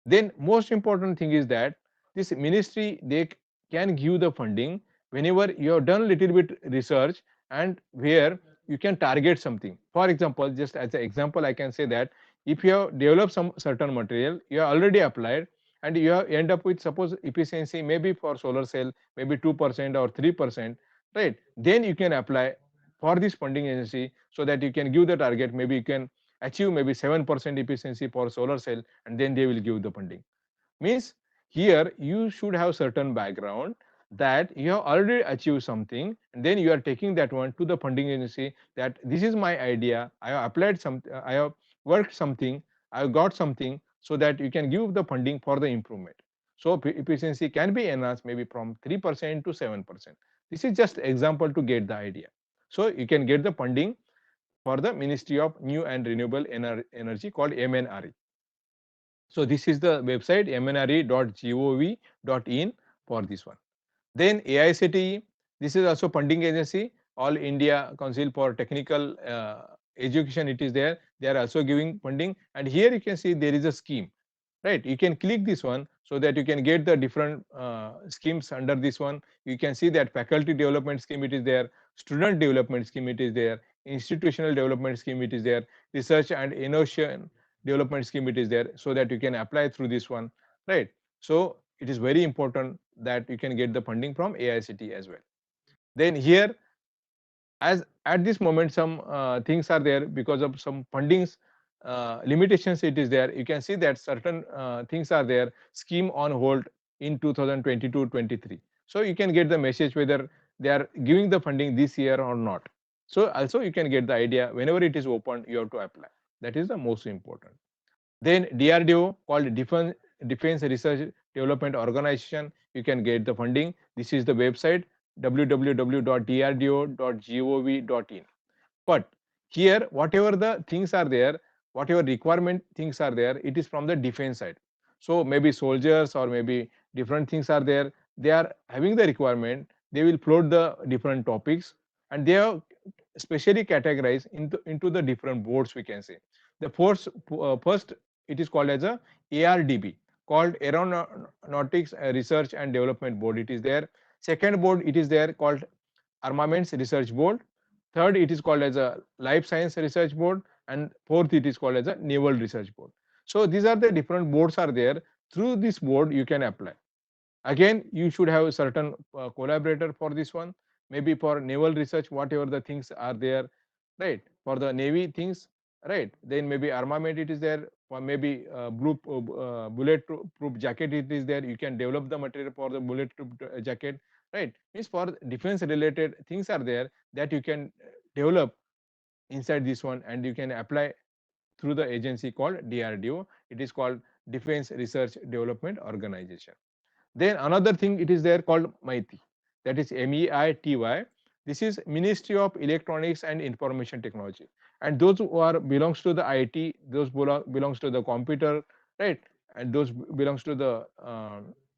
Then most important thing is that this ministry, they can give the funding whenever you have done little bit research, and where you can target something. For example, just as an example I can say that if you have developed some certain material, you have already applied, and you have end up with suppose efficiency maybe for solar cell maybe 2% or 3%, right? Then you can apply for this funding agency, so that you can give the target, maybe you can achieve maybe 7% efficiency for solar cell, and then they will give the funding. Means here you should have certain background, that you have already achieved something, and then you are taking that one to the funding agency that this is my idea, I have applied some, I have worked something, I have got something, so that you can give the funding for the improvement. So efficiency can be enhanced maybe from 3% to 7%. This is just example to get the idea. So you can get the funding for the Ministry of New and Renewable Energy called MNRE. So this is the website mnre.gov.in for this one. Then AICTE, this is also funding agency, All India Council for Technical Education, it is there. They are also giving funding, and here you can see there is a scheme, right? You can click this one so that you can get the different schemes under this one. You can see that faculty development scheme it is there, student development scheme it is there, institutional development scheme it is there, research and innovation development scheme it is there, so that you can apply through this one, right? So it is very important that you can get the funding from AICT as well. Then here, as at this moment some things are there because of some fundings limitations it is there. You can see that certain things are there, scheme on hold in 2022-23. So you can get the message whether they are giving the funding this year or not. So also you can get the idea whenever it is open you have to apply. That is the most important. Then DRDO, called Defense Research Development Organization, you can get the funding. This is the website www.drdo.gov.in. But here, whatever the things are there, whatever requirement things are there, it is from the defense side. So maybe soldiers or maybe different things are there. They are having the requirement. They will float the different topics, and they are specially categorized into the different boards. We can say the first it is called as a ARDB, called Aeronautics Research and Development Board. It is there. Second board it is there called Armaments Research Board. Third, it is called as a Life Science Research Board, and fourth, it is called as a Naval Research Board. So these are the different boards are there. Through this board, you can apply. Again, you should have a certain collaborator for this one. Maybe for naval research, whatever the things are there, right? For the navy things, right? Then maybe armament it is there. Or maybe bullet proof jacket it is there. You can develop the material for the bullet proof jacket, right? Means for defense related things are there that you can develop inside this one, and you can apply through the agency called DRDO. It is called Defense Research Development Organization. Then another thing it is there called MITI, that is MEITY. This is Ministry of Electronics and Information Technology, and those who are belongs to the IT, those belongs to the computer, right, and those belongs to the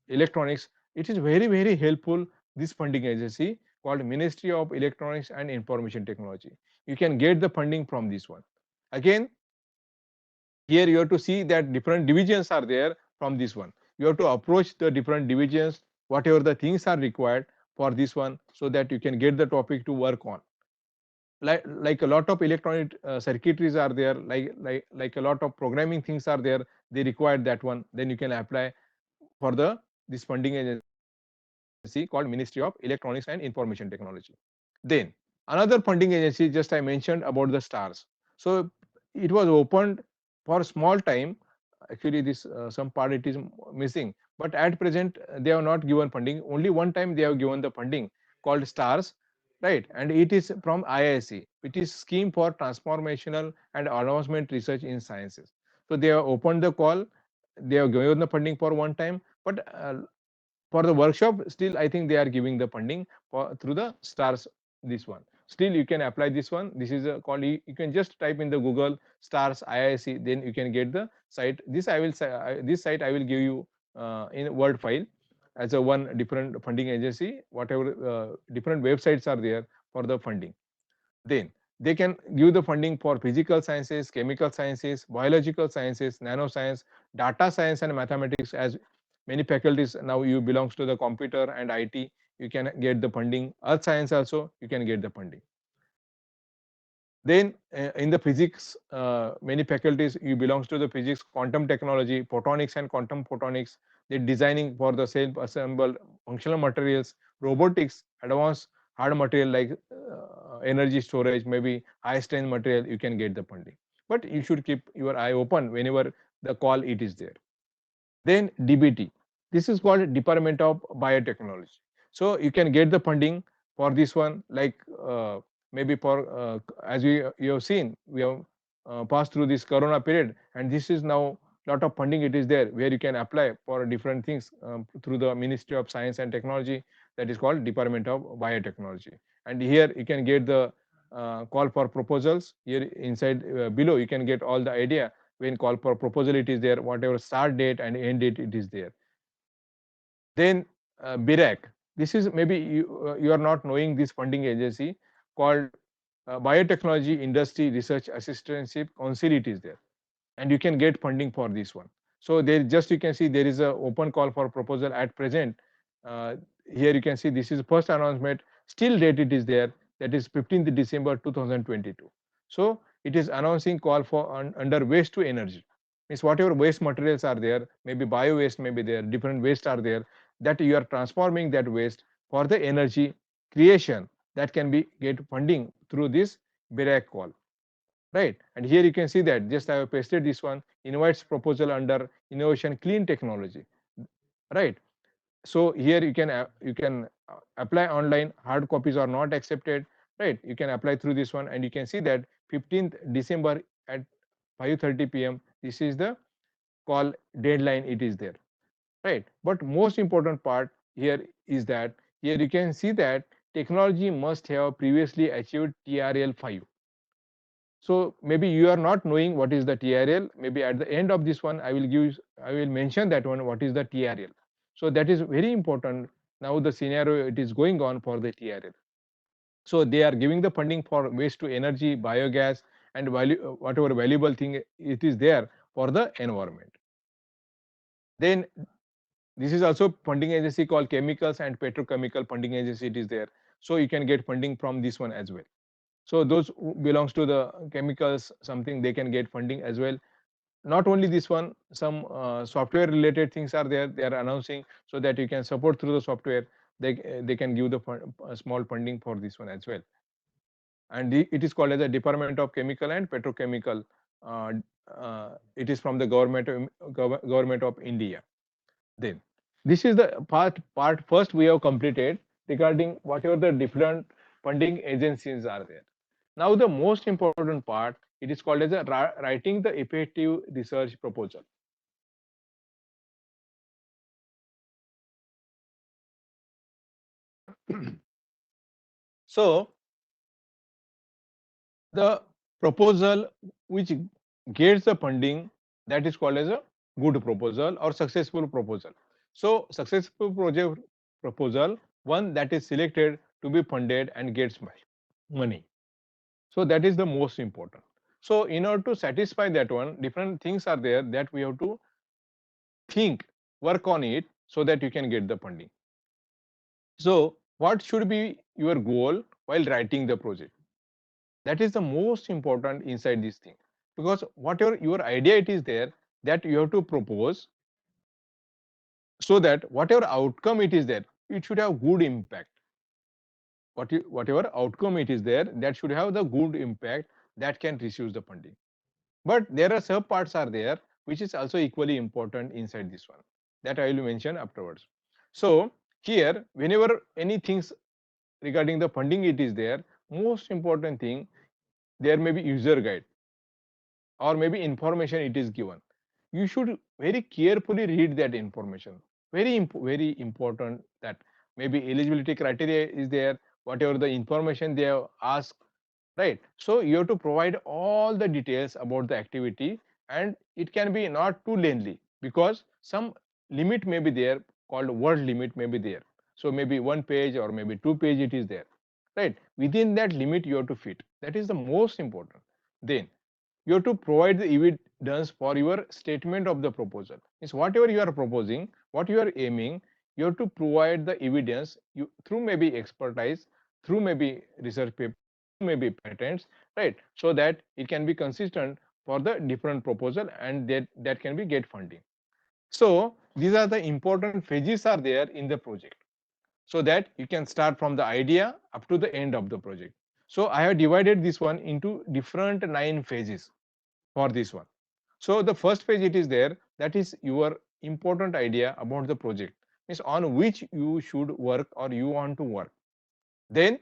electronics. It is very helpful. This funding agency called Ministry of Electronics and Information Technology. You can get the funding from this one. Again, here you have to see that different divisions are there from this one. You have to approach the different divisions, whatever the things are required for this one, so that you can get the topic to work on. Like a lot of electronic circuitries are there, like a lot of programming things are there, they require that one. Then you can apply for the this funding agency called Ministry of Electronics and Information Technology. Then another funding agency, just I mentioned about the stars. So it was opened for small time. Actually, this some part it is missing, but at present they have not given funding. Only one time they have given the funding called stars, right? And it is from IIC. It is scheme for transformational and advancement research in sciences. So they have opened the call. They have given the funding for one time, but for the workshop still I think they are giving the funding for through the stars, this one. Still you can apply this one. This is a called, you can just type in the Google stars IIC, then you can get the site. This I will say, this site I will give you in Word file as a one different funding agency, whatever different websites are there for the funding. Then they can give the funding for physical sciences, chemical sciences, biological sciences, nanoscience, data science and mathematics. As many faculties now you belongs to the computer and IT, you can get the funding. Earth science also you can get the funding. Then in the physics, many faculties you belongs to the physics, quantum technology, photonics and quantum photonics. They're designing for the self-assembled functional materials, robotics, advanced hard material like energy storage, maybe high strength material. You can get the funding, but you should keep your eye open whenever the call it is there. Then DBT. This is called Department of Biotechnology. So you can get the funding for this one, like maybe for as you have seen, we have passed through this corona period, and this is now lot of funding it is there where you can apply for different things through the Ministry of Science and Technology, that is called Department of Biotechnology. And here you can get the call for proposals. Here inside below you can get all the idea when call for proposal it is there, whatever start date and end date it is there. Then BIRAC. This is maybe you are not knowing this funding agency called Biotechnology Industry Research Assistantship Council. It is there, and you can get funding for this one. So there just you can see there is a open call for proposal at present. Uh, Here you can see this is first announcement. Still date it is there. That is 15th December 2022. So it is announcing call for under waste to energy. Means whatever waste materials are there, maybe bio waste may be there, different waste are there, that you are transforming that waste for the energy creation, that can be get funding through this BIRAC call, right? And here you can see that just I have pasted this one, invites proposal under innovation clean technology, right? So here you can apply online, hard copies are not accepted, right? You can apply through this one, and you can see that 15th December at 5:30 p.m. this is the call deadline, it is there, right? But most important part here is that here you can see that technology must have previously achieved TRL 5. So maybe you are not knowing what is the TRL. Maybe at the end of this one, I will mention that one, what is the TRL. So that is very important. Now the scenario it is going on for the TRL. So they are giving the funding for waste to energy, biogas, and whatever valuable thing it is there for the environment. Then this is also funding agency called Chemicals and Petrochemical Funding Agency. It is there. So you can get funding from this one as well. So those who belongs to the chemicals something, they can get funding as well. Not only this one, some software related things are there, they are announcing, so that you can support through the software. They can give the small funding for this one as well. And it is called as a Department of Chemical and Petrochemical. uh, it is from the government of India. Then this is the part first we have completed regarding whatever the different funding agencies are there. Now the most important part, it is called as a writing the effective research proposal. So the proposal which gets the funding, that is called as a good proposal or successful proposal. So successful project proposal, one that is selected to be funded and gets money. So that is the most important. So in order to satisfy that one, different things are there that we have to think, work on it, so that you can get the funding. So what should be your goal while writing the project? That is the most important inside this thing, because whatever your idea it is there, that you have to propose, so that whatever outcome it is there, it should have good impact. Whatever outcome it is there, that should have the good impact, that can receive the funding. But there are sub parts are there which is also equally important inside this one, that I will mention afterwards. So here whenever any things regarding the funding it is there, most important thing, there may be user guide or maybe information it is given. You should very carefully read that information. Very important, that maybe eligibility criteria is there, whatever the information they have asked, right? So you have to provide all the details about the activity, and it can be not too lengthy, because some limit may be there, called word limit may be there. So maybe 1 page or maybe 2 page it is there, right? Within that limit you have to fit, that is the most important. Then you have to provide the evidence for your statement of the proposal. Means whatever you are proposing, what you are aiming, you have to provide the evidence, you through maybe expertise, through maybe research papers, through maybe patents, right? So that it can be consistent for the different proposal, and that can be get funding. So these are the important phases are there in the project, so that you can start from the idea up to the end of the project. So I have divided this one into different 9 phases for this one. So the first phase it is there, that is your important idea about the project. means on which you should work or you want to work. Then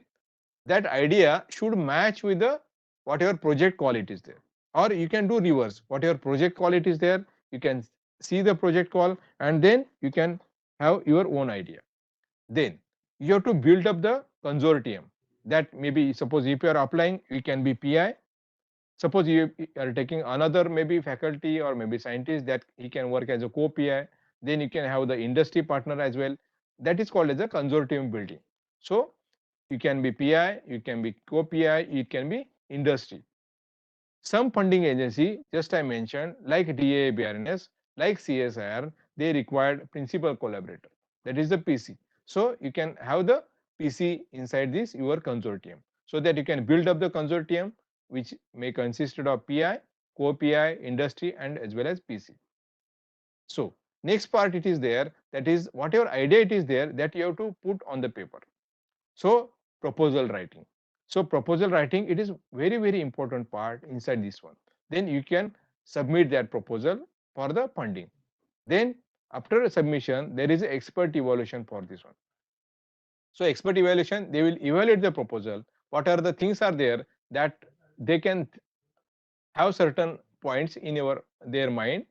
that idea should match with the whatever project call it is there. Or you can do reverse. Whatever project call it is there, you can see the project call and then you can have your own idea. Then you have to build up the consortium. That maybe suppose if you are applying, you can be PI. Suppose you are taking another maybe faculty or maybe scientist that he can work as a co-PI. Then you can have the industry partner as well. That is called as a consortium building. So you can be PI, you can be co-PI, it can be industry. Some funding agency, just I mentioned, like DA, BRNS, like CSIR, they required principal collaborator. That is the PC. So you can have the PC inside this your consortium, so that you can build up the consortium, which may consist of PI, co-PI, industry, and as well as PC. So next part it is there, that is whatever idea it is there that you have to put on the paper. So proposal writing. So proposal writing, it is very important part inside this one. Then you can submit that proposal for the funding. Then after submission, there is expert evaluation for this one. So expert evaluation, they will evaluate the proposal. What are the things are there that they can have certain points in their mind,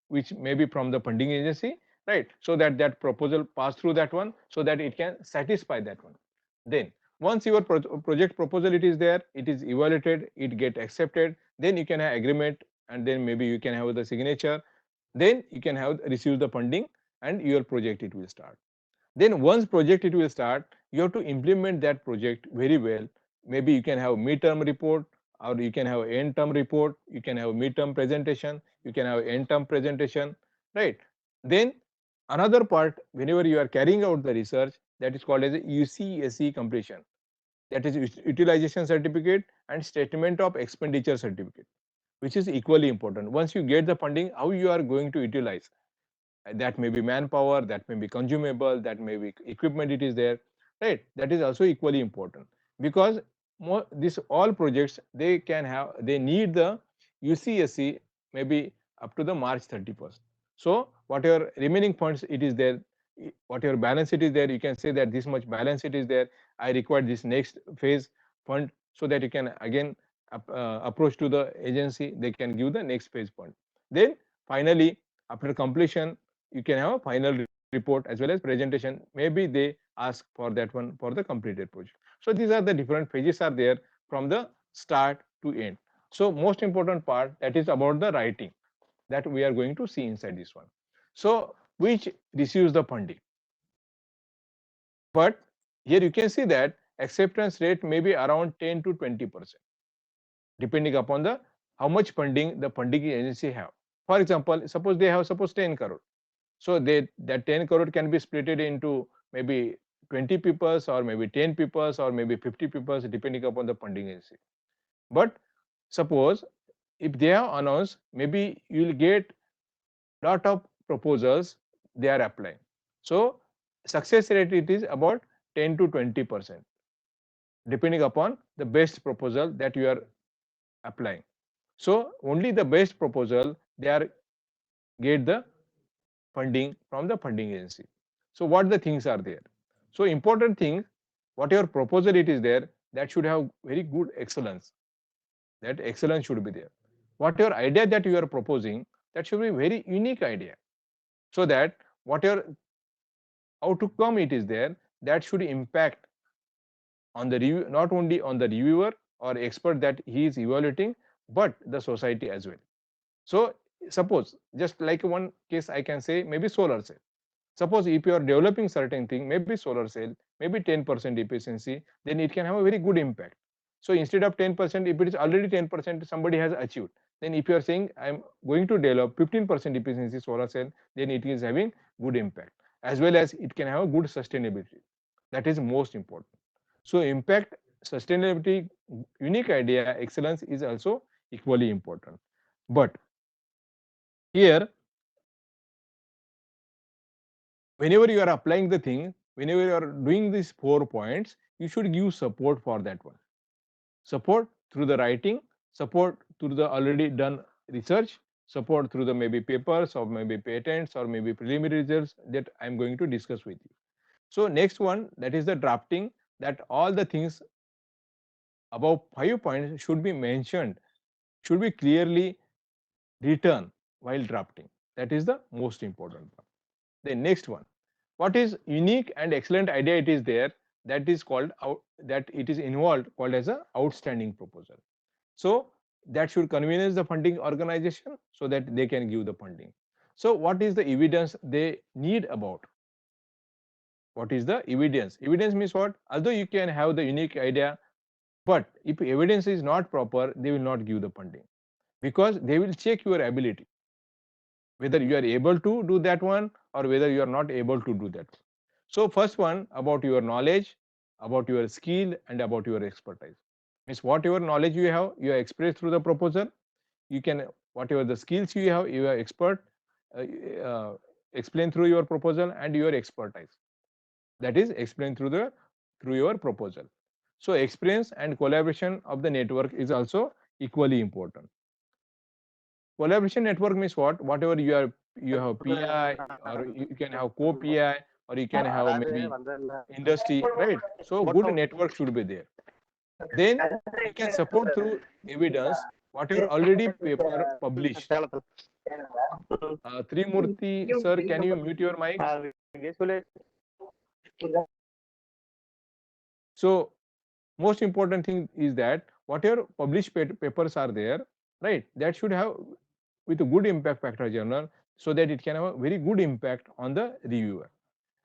which may be from the funding agency, right? So that that proposal pass through that one, so that it can satisfy that one. Then once your project proposal it is there, it is evaluated, it get accepted, then you can have agreement, and then maybe you can have the signature, then you can have receive the funding, and your project it will start. Then once project it will start, you have to implement that project very well. Maybe you can have mid-term report, or you can have end-term report, you can have mid-term presentation, you can have end-term presentation, right? Then another part, whenever you are carrying out the research, that is called as a UCSE completion. That is utilization certificate and statement of expenditure certificate, which is equally important. Once you get the funding, how you are going to utilize, that may be manpower, that may be consumable, that may be equipment it is there, right? That is also equally important, because this all projects, they can have, they need the UCSC maybe up to the March 31st. So whatever remaining funds it is there, whatever balance it is there, you can say that this much balance it is there, I require this next phase fund, so that you can again approach to the agency, they can give the next phase fund. Then finally, after completion, you can have a final report as well as presentation. Maybe they ask for that one for the completed project. So these are the different phases are there from the start to end. So most important part, that is about the writing, that we are going to see inside this one. So which receives the funding. But here you can see that acceptance rate may be around 10 to 20%, depending upon the how much funding the funding agency have. For example, suppose they have suppose 10 crore. So that 10 crore can be split into maybe 20 peoples, or maybe 10 peoples, or maybe 50 peoples, depending upon the funding agency. But suppose if they have announced, maybe you will get lot of proposals they are applying. So success rate it is about 10 to 20%, depending upon the best proposal that you are applying. So only the best proposal they are get the funding from the funding agency. So what the things are there? So important thing, whatever proposal it is there, that should have very good excellence. That excellence should be there. Whatever idea that you are proposing, that should be very unique idea. So that whatever outcome it is there, that should impact on the review, not only on the reviewer or expert that he is evaluating, but the society as well. So suppose just like one case I can say, maybe solar cell. Suppose if you are developing certain thing, maybe solar cell, maybe 10% efficiency, then it can have a very good impact. So instead of 10%, if it is already 10% somebody has achieved, then if you are saying I am going to develop 15% efficiency solar cell, then it is having good impact, as well as it can have a good sustainability. That is most important. So impact, sustainability, unique idea, excellence is also equally important. But here, whenever you are applying the thing, whenever you are doing these 4 points, you should give support for that one. Support through the writing, support through the already done research, support through the maybe papers or maybe patents or maybe preliminary results that I'm going to discuss with you. So next one, that is the drafting, that all the things above 5 points should be mentioned, should be clearly written while drafting. That is the most important one. The next one, what is unique and excellent idea it is there, that is called out, that it is involved called as a outstanding proposal. So that should convenience the funding organization so that they can give the funding. So what is the evidence they need about? What is the evidence? Evidence means what? Although you can have the unique idea, but if evidence is not proper, they will not give the funding, because they will check your ability, whether you are able to do that one or whether you are not able to do that. So first one, about your knowledge, about your skill and about your expertise. Means whatever knowledge you have expressed through the proposal. You can, whatever the skills you are expert, uh, uh, explain through your proposal, and your expertise, that is explained through your proposal. So experience and collaboration of the network is also equally important. Collaboration network means what? Whatever you have PI, or you can have co-PI, or you can have maybe industry, right? So good network should be there. Then you can support through evidence whatever already paper published. Trimurti sir, can you mute your mic? So most important thing is that whatever published papers are there, right, that should have with a good impact factor journal, so that it can have a very good impact on the reviewer.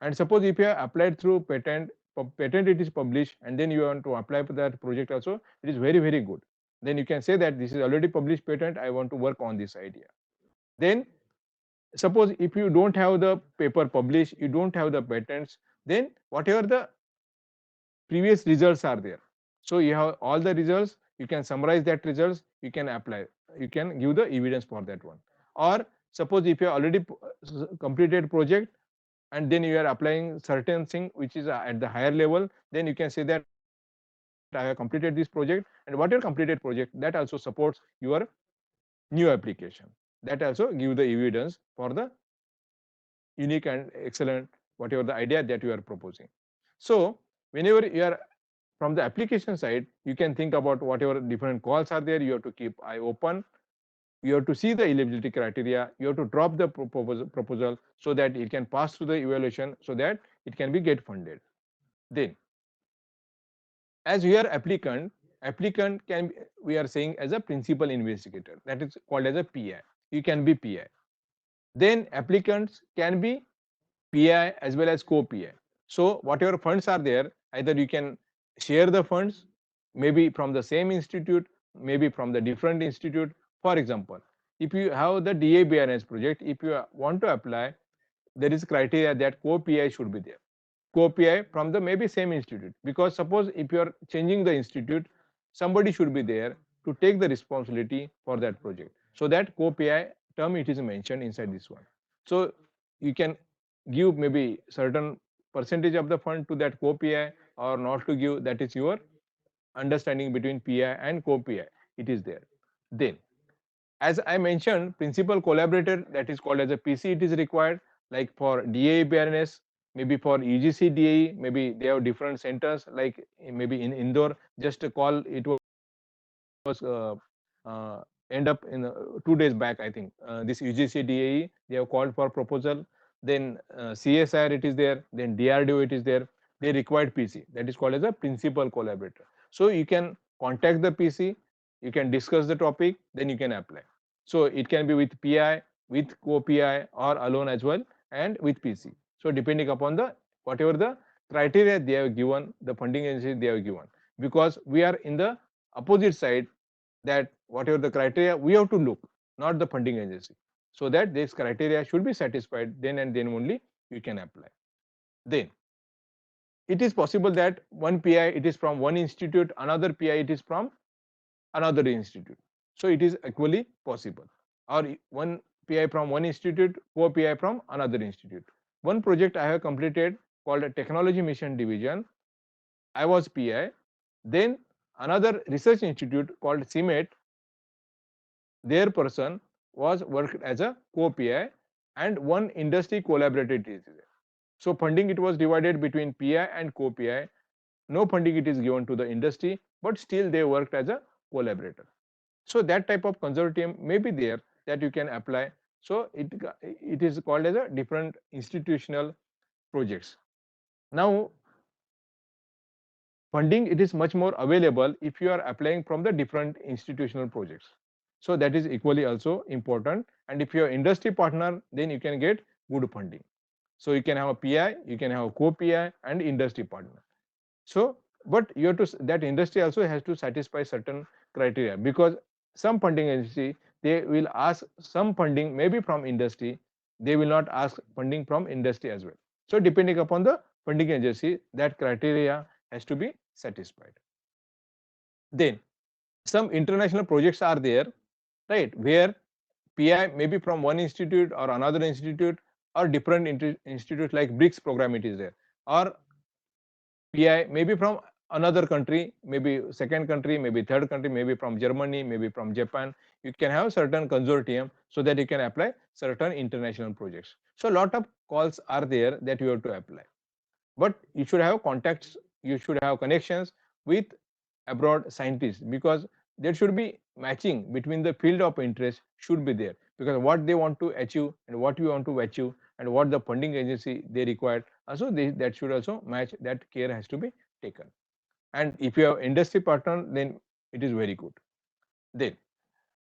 And suppose if you have applied through patent it is published, and then you want to apply for that project also, it is very very good. Then you can say that this is already published patent, I want to work on this idea. Then suppose if you don't have the paper published, you don't have the patents, then whatever the previous results are there, so you have all the results, you can summarize that results, you can apply, you can give the evidence for that one. Or suppose if you have already completed project, and then you are applying certain thing which is at the higher level, then you can say that I have completed this project, and whatever completed project, that also supports your new application, that also give the evidence for the unique and excellent whatever the idea that you are proposing. So whenever you are from the application side, you can think about whatever different calls are there, you have to keep eye open, you have to see the eligibility criteria, you have to drop the proposal so that it can pass through the evaluation, so that it can be get funded. Then as we are applicant can be, we are saying as a principal investigator, that is called as a PI. You can be PI. Then applicants can be PI as well as co-PI. So whatever funds are there, either you can share the funds, maybe from the same institute, maybe from the different institute. For example, if you have the DABNS project, if you want to apply, there is criteria that co-PI should be there. Co-PI from the maybe same institute, because suppose if you are changing the institute, somebody should be there to take the responsibility for that project. So that co-PI term it is mentioned inside this one. So you can give maybe certain percentage of the fund to that co-PI or not to give, that is your understanding between PI and co-PI, it is there. Then as I mentioned, principal collaborator, that is called as a PC, it is required, like for DAE awareness, maybe for UGC DAE, maybe they have different centers, like maybe in Indore, just a call, it was end up in 2 days back, I think. This UGC DAE, they have called for proposal. Then CSIR it is there, then DRDO it is there. They required PC, that is called as a principal collaborator. So you can contact the PC, you can discuss the topic, then you can apply. So it can be with PI, with co-PI, or alone as well, and with PC. So depending upon the whatever the criteria they have given, the funding agency they have given, because we are in the opposite side, that whatever the criteria we have to look, not the funding agency, so that this criteria should be satisfied, then and then only you can apply. Then it is possible that one PI it is from one institute, another PI it is from another institute. So it is equally possible. Or one PI from one institute, co-PI from another institute. One project I have completed called a Technology Mission Division, I was PI. Then another research institute called CIMET, their person was worked as a co-PI and one industry collaborated is there. So funding it was divided between PI and co-PI. No funding it is given to the industry, but still they worked as a collaborator. So that type of consortium may be there that you can apply. So it is called as a different institutional projects. Now funding it is much more available if you are applying from the different institutional projects. So that is equally also important. And if you are industry partner, then you can get good funding. So you can have a PI, you can have a co-PI and industry partner. So, but you have to that industry also has to satisfy certain criteria, because some funding agency they will ask some funding maybe from industry, they will not ask funding from industry as well. So depending upon the funding agency, that criteria has to be satisfied. Then some international projects are there, right, where PI maybe from one institute or another institute or different institute like BRICS program it is there, or PI maybe from another country, maybe second country, maybe third country, maybe from Germany, maybe from Japan. You can have certain consortium so that you can apply certain international projects. So a lot of calls are there that you have to apply. But you should have contacts, you should have connections with abroad scientists, because there should be matching between the field of interest should be there, because what they want to achieve and what you want to achieve and what the funding agency they require also that should also match, that care has to be taken. And if you have industry partner, then it is very good. Then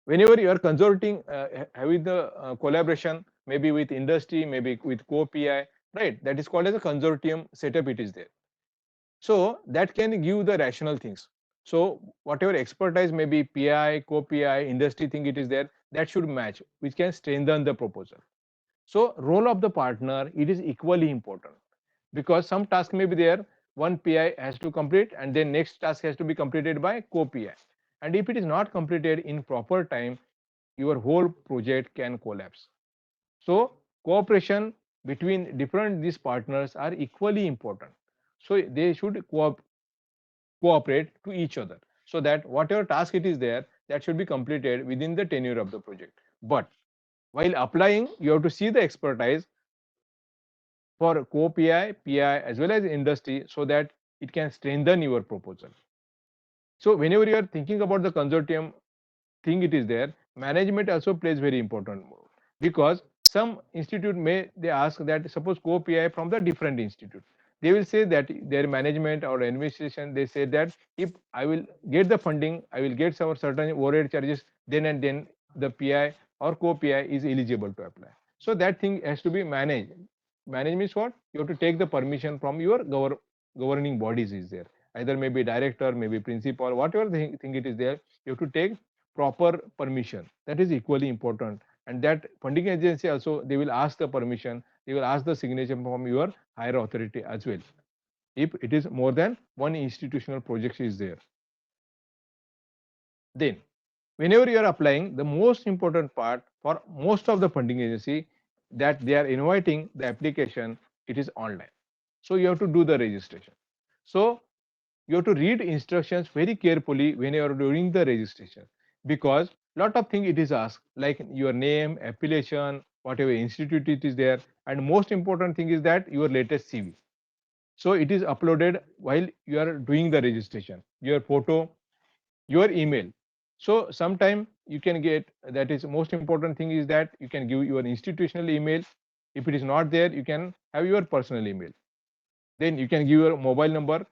whenever you are consulting having the collaboration maybe with industry, maybe with co-PI, right, that is called as a consortium setup it is there. So that can give the rational things. So whatever expertise maybe PI, co-PI, industry thing it is there, that should match, which can strengthen the proposal. So role of the partner it is equally important, because some task may be there, one PI has to complete and then next task has to be completed by co-PI. And if it is not completed in proper time, your whole project can collapse. So cooperation between different these partners are equally important. So they should cooperate to each other, so that whatever task it is there, that should be completed within the tenure of the project. But while applying, you have to see the expertise for co-PI, PI as well as industry, so that it can strengthen your proposal. So whenever you are thinking about the consortium thing it is there, management also plays very important role, because some institute may they ask that suppose co-PI from the different institute, they will say that their management or administration they say that if I will get the funding, I will get some certain overhead charges, then and then the PI or co-PI is eligible to apply. So that thing has to be managed. Manage means what? You have to take the permission from your governing bodies is there, either maybe director, maybe principal, whatever thing it is there, you have to take proper permission. That is equally important. And that funding agency also they will ask the permission, they will ask the signature from your higher authority as well, if it is more than one institutional project is there. Then whenever you are applying, the most important part for most of the funding agency, that they are inviting the application, it is online. So you have to do the registration. So you have to read instructions very carefully when you are doing the registration, because lot of things it is asked like your name, affiliation, whatever institute it is there, and most important thing is that your latest CV. So it is uploaded while you are doing the registration, your photo, your email. So sometime you can get, that is most important thing is that you can give your institutional email. If it is not there, you can have your personal email. Then you can give your mobile number,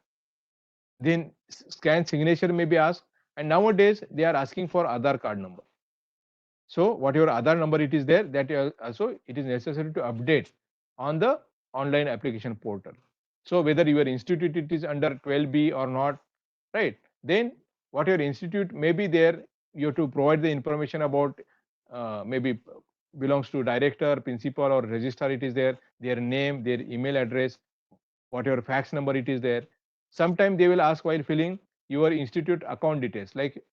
then scan signature may be asked, and nowadays they are asking for Aadhaar card number. So whatever Aadhaar number it is there, that also it is necessary to update on the online application portal. So whether your institute it is under 12B or not, right? Then whatever institute may be there, you have to provide the information about maybe belongs to director, principal, or registrar. It is there, their name, their email address, whatever fax number it is there. Sometimes they will ask while filling your institute account details, like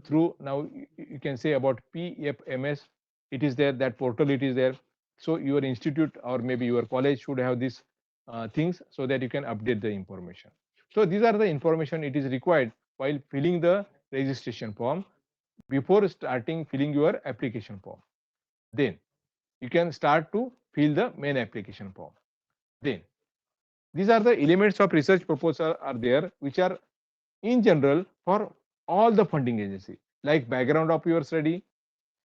through now you can say about PFMS, it is there, that portal it is there. So your institute or maybe your college should have these things so that you can update the information. So these are the information it is required while filling the registration form before starting filling your application form. Then you can start to fill the main application form. Then these are the elements of research proposal are there, which are in general for all the funding agency, like background of your study,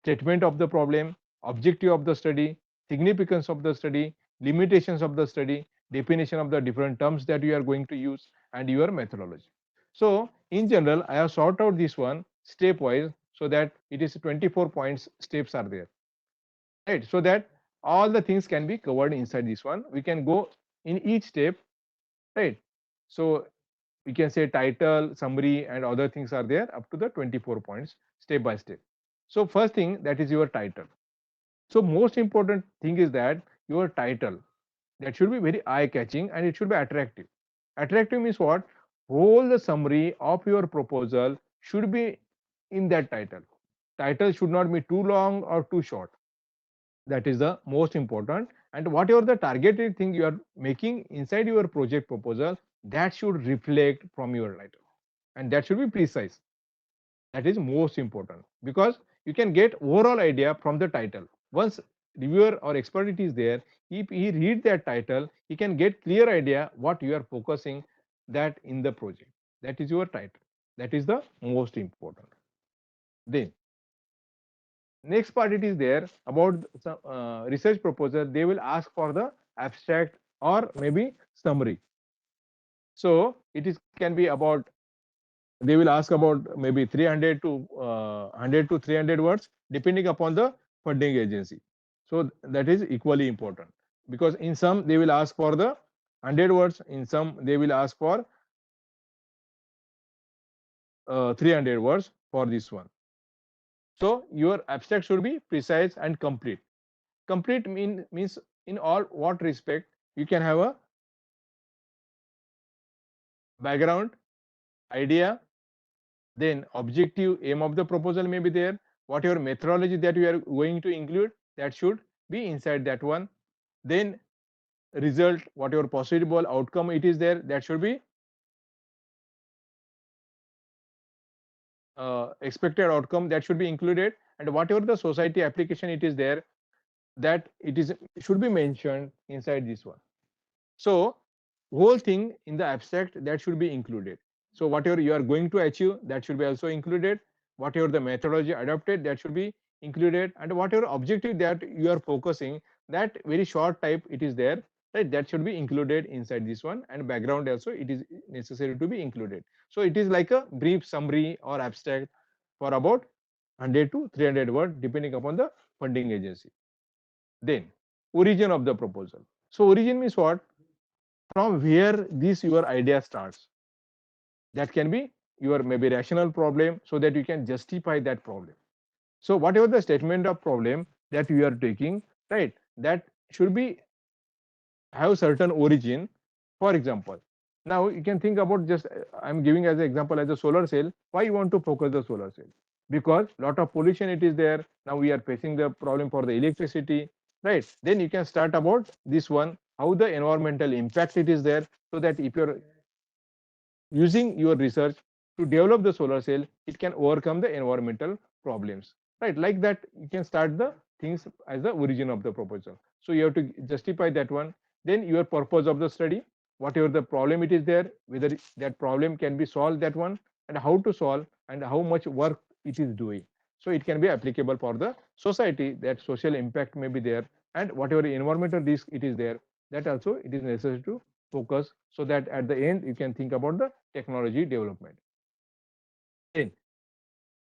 statement of the problem, objective of the study, significance of the study, limitations of the study, definition of the different terms that you are going to use, and your methodology. So in general, I have sorted out this one stepwise so that it is 24 points steps are there, right? So that all the things can be covered inside this one. We can go in each step, right? So we can say title, summary, and other things are there up to the 24 points step by step. So first thing, that is your title. So most important thing is that your title, that should be very eye catching and it should be attractive. Attractive means what? Whole the summary of your proposal should be in that title. Title should not be too long or too short. That is the most important. And whatever the targeted thing you are making inside your project proposal, that should reflect from your title, and that should be precise. That is most important, because you can get overall idea from the title. Once reviewer or expert is there, if he read that title, he can get clear idea what you are focusing that in the project. That is your title. That is the most important. Then next part, it is there about some research proposal. They will ask for the abstract or maybe summary. So it is can be about, they will ask about maybe 300 to 100 to 300 words depending upon the funding agency. So that is equally important, because in some they will ask for the 100 words, in some they will ask for 300 words for this one. So your abstract should be precise and complete. Complete means in all what respect? You can have a background, idea, then objective aim of the proposal may be there, whatever methodology that you are going to include, that should be inside that one. Then result, whatever possible outcome it is there, that should be expected outcome, that should be included. And whatever the society application it is there, that it is should be mentioned inside this one. So whole thing in the abstract, that should be included. So whatever you are going to achieve, that should be also included. Whatever the methodology adopted, that should be included. And whatever objective that you are focusing, that very short type it is there, right? That should be included inside this one. And background also it is necessary to be included. So it is like a brief summary or abstract for about 100 to 300 words depending upon the funding agency. Then origin of the proposal. So origin means what? From where this your idea starts. That can be your maybe rational problem, so that you can justify that problem. So whatever the statement of problem that you are taking, right, that should be have certain origin. For example, now you can think about, just I'm giving as an example as a solar cell. Why you want to focus the solar cell? Because lot of pollution it is there. Now we are facing the problem for the electricity, right? Then you can start about this one, how the environmental impact it is there, so that if you're using your research to develop the solar cell, it can overcome the environmental problems, right? Like that, you can start the things as the origin of the proposal. So you have to justify that one. Then your purpose of the study, whatever the problem it is there, whether that problem can be solved, that one, and how to solve, and how much work it is doing. So it can be applicable for the society, that social impact may be there, and whatever environmental risk it is there, that also it is necessary to focus, so that at the end you can think about the technology development. Then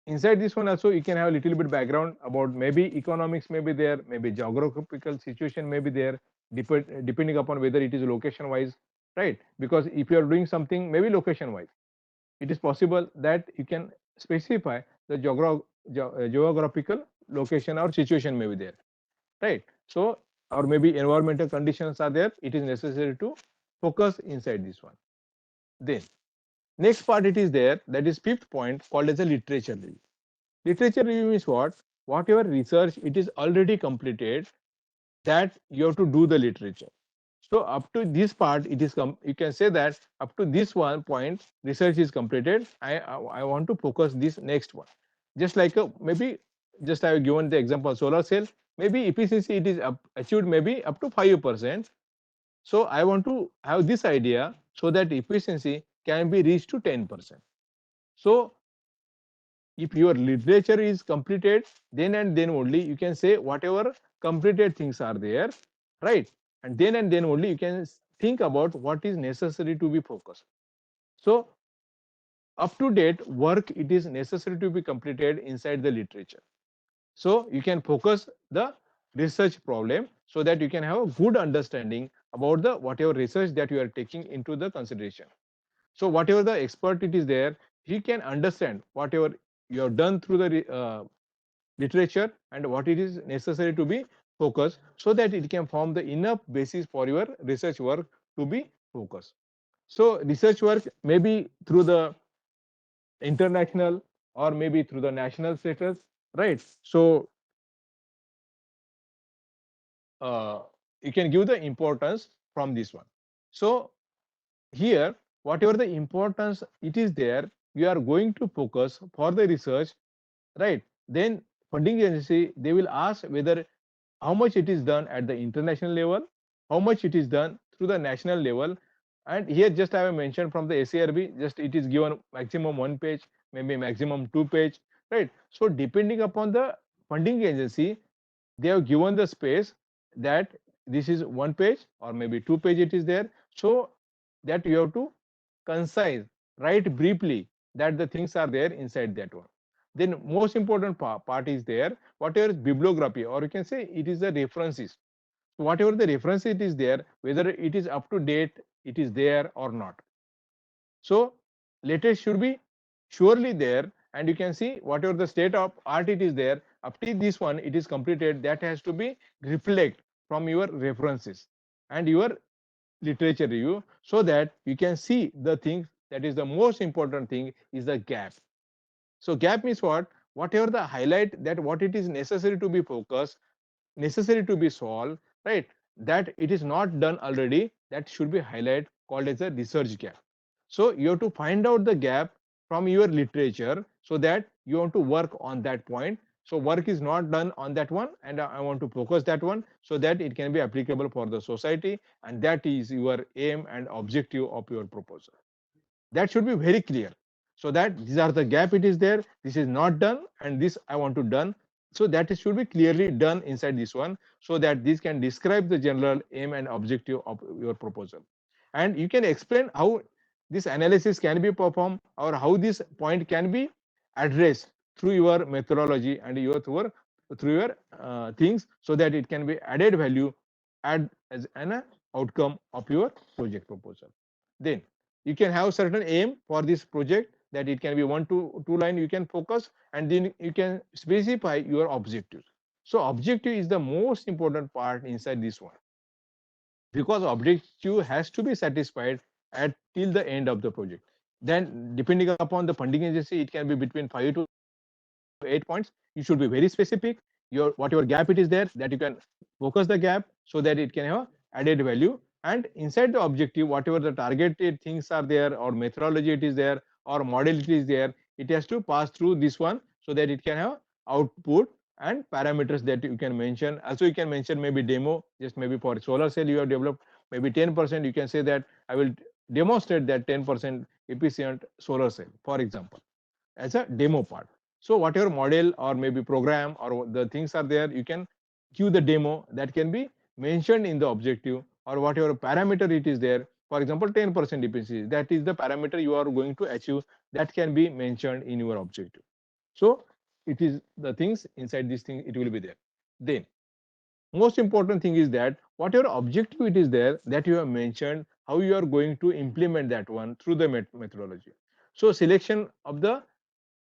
inside this one also you can have a little bit background about maybe economics may be there, maybe geographical situation may be there, depending upon whether it is location wise, right? Because if you are doing something maybe location wise, it is possible that you can specify the geographical location or situation may be there, right? So or maybe environmental conditions are there, it is necessary to focus inside this one. Then next part it is there, that is fifth point, called as a literature review. Literature review is what? Whatever research it is already completed, that you have to do the literature. So up to this part, it is you can say that up to this one point, research is completed. I want to focus this next one. Just like a maybe just I have given the example solar cell. Maybe efficiency it is achieved maybe up to 5%. So I want to have this idea so that efficiency can be reached to 10%. So if your literature is completed, then and then only you can say whatever completed things are there, right? And then only you can think about what is necessary to be focused. So up to date work it is necessary to be completed inside the literature. So you can focus the research problem so that you can have a good understanding about the whatever research that you are taking into the consideration. So whatever the expert it is there, he can understand whatever you have done through the literature and what it is necessary to be focused, so that it can form the enough basis for your research work to be focused. So research work may be through the international or maybe through the national status, right? So you can give the importance from this one. So here whatever the importance it is there, you are going to focus for the research, right? Then funding agency they will ask whether how much it is done at the international level, how much it is done through the national level. And here just I have mentioned from the ACRB, just it is given maximum 1 page, maybe maximum 2 page, right? So depending upon the funding agency, they have given the space that this is 1 page or maybe 2 page it is there. So that you have to concise, write briefly that the things are there inside that one. Then most important part is there, whatever is bibliography, or you can say it is the references. So whatever the reference it is there, whether it is up to date, it is there or not. So latest should be surely there, and you can see whatever the state of art it is there, up to this one it is completed, that has to be reflect from your references and your literature review, so that you can see the things that is the most important thing is the gap. So gap means what? Whatever the highlight that what it is necessary to be focused, necessary to be solved, right? That it is not done already, that should be highlighted, called as a research gap. So you have to find out the gap from your literature so that you want to work on that point. So work is not done on that one, and I want to focus that one so that it can be applicable for the society, and that is your aim and objective of your proposal. That should be very clear, so that these are the gap it is there, this is not done, and this I want to done. So that it should be clearly done inside this one, so that this can describe the general aim and objective of your proposal. And you can explain how this analysis can be performed or how this point can be addressed through your methodology and your through your things, so that it can be added value add as an outcome of your project proposal. Then you can have certain aim for this project, that it can be 1 to 2 line you can focus, and then you can specify your objective. So objective is the most important part inside this one, because objective has to be satisfied at till the end of the project. Then depending upon the funding agency, it can be between 5 to 8 points. You should be very specific, your whatever gap it is there, that you can focus the gap so that it can have added value. And inside the objective, whatever the targeted things are there, or methodology it is there, or model it is there, it has to pass through this one so that it can have output and parameters that you can mention. Also you can mention maybe demo, just maybe for solar cell you have developed maybe 10%, you can say that I will demonstrate that 10% efficient solar cell, for example, as a demo part. So whatever model or maybe program or the things are there, you can give the demo that can be mentioned in the objective, or whatever parameter it is there. For example, 10% efficiency, that is the parameter you are going to achieve, that can be mentioned in your objective. So it is the things inside this thing, it will be there. Then most important thing is that whatever objective it is there that you have mentioned, how you are going to implement that one through the methodology. So selection of the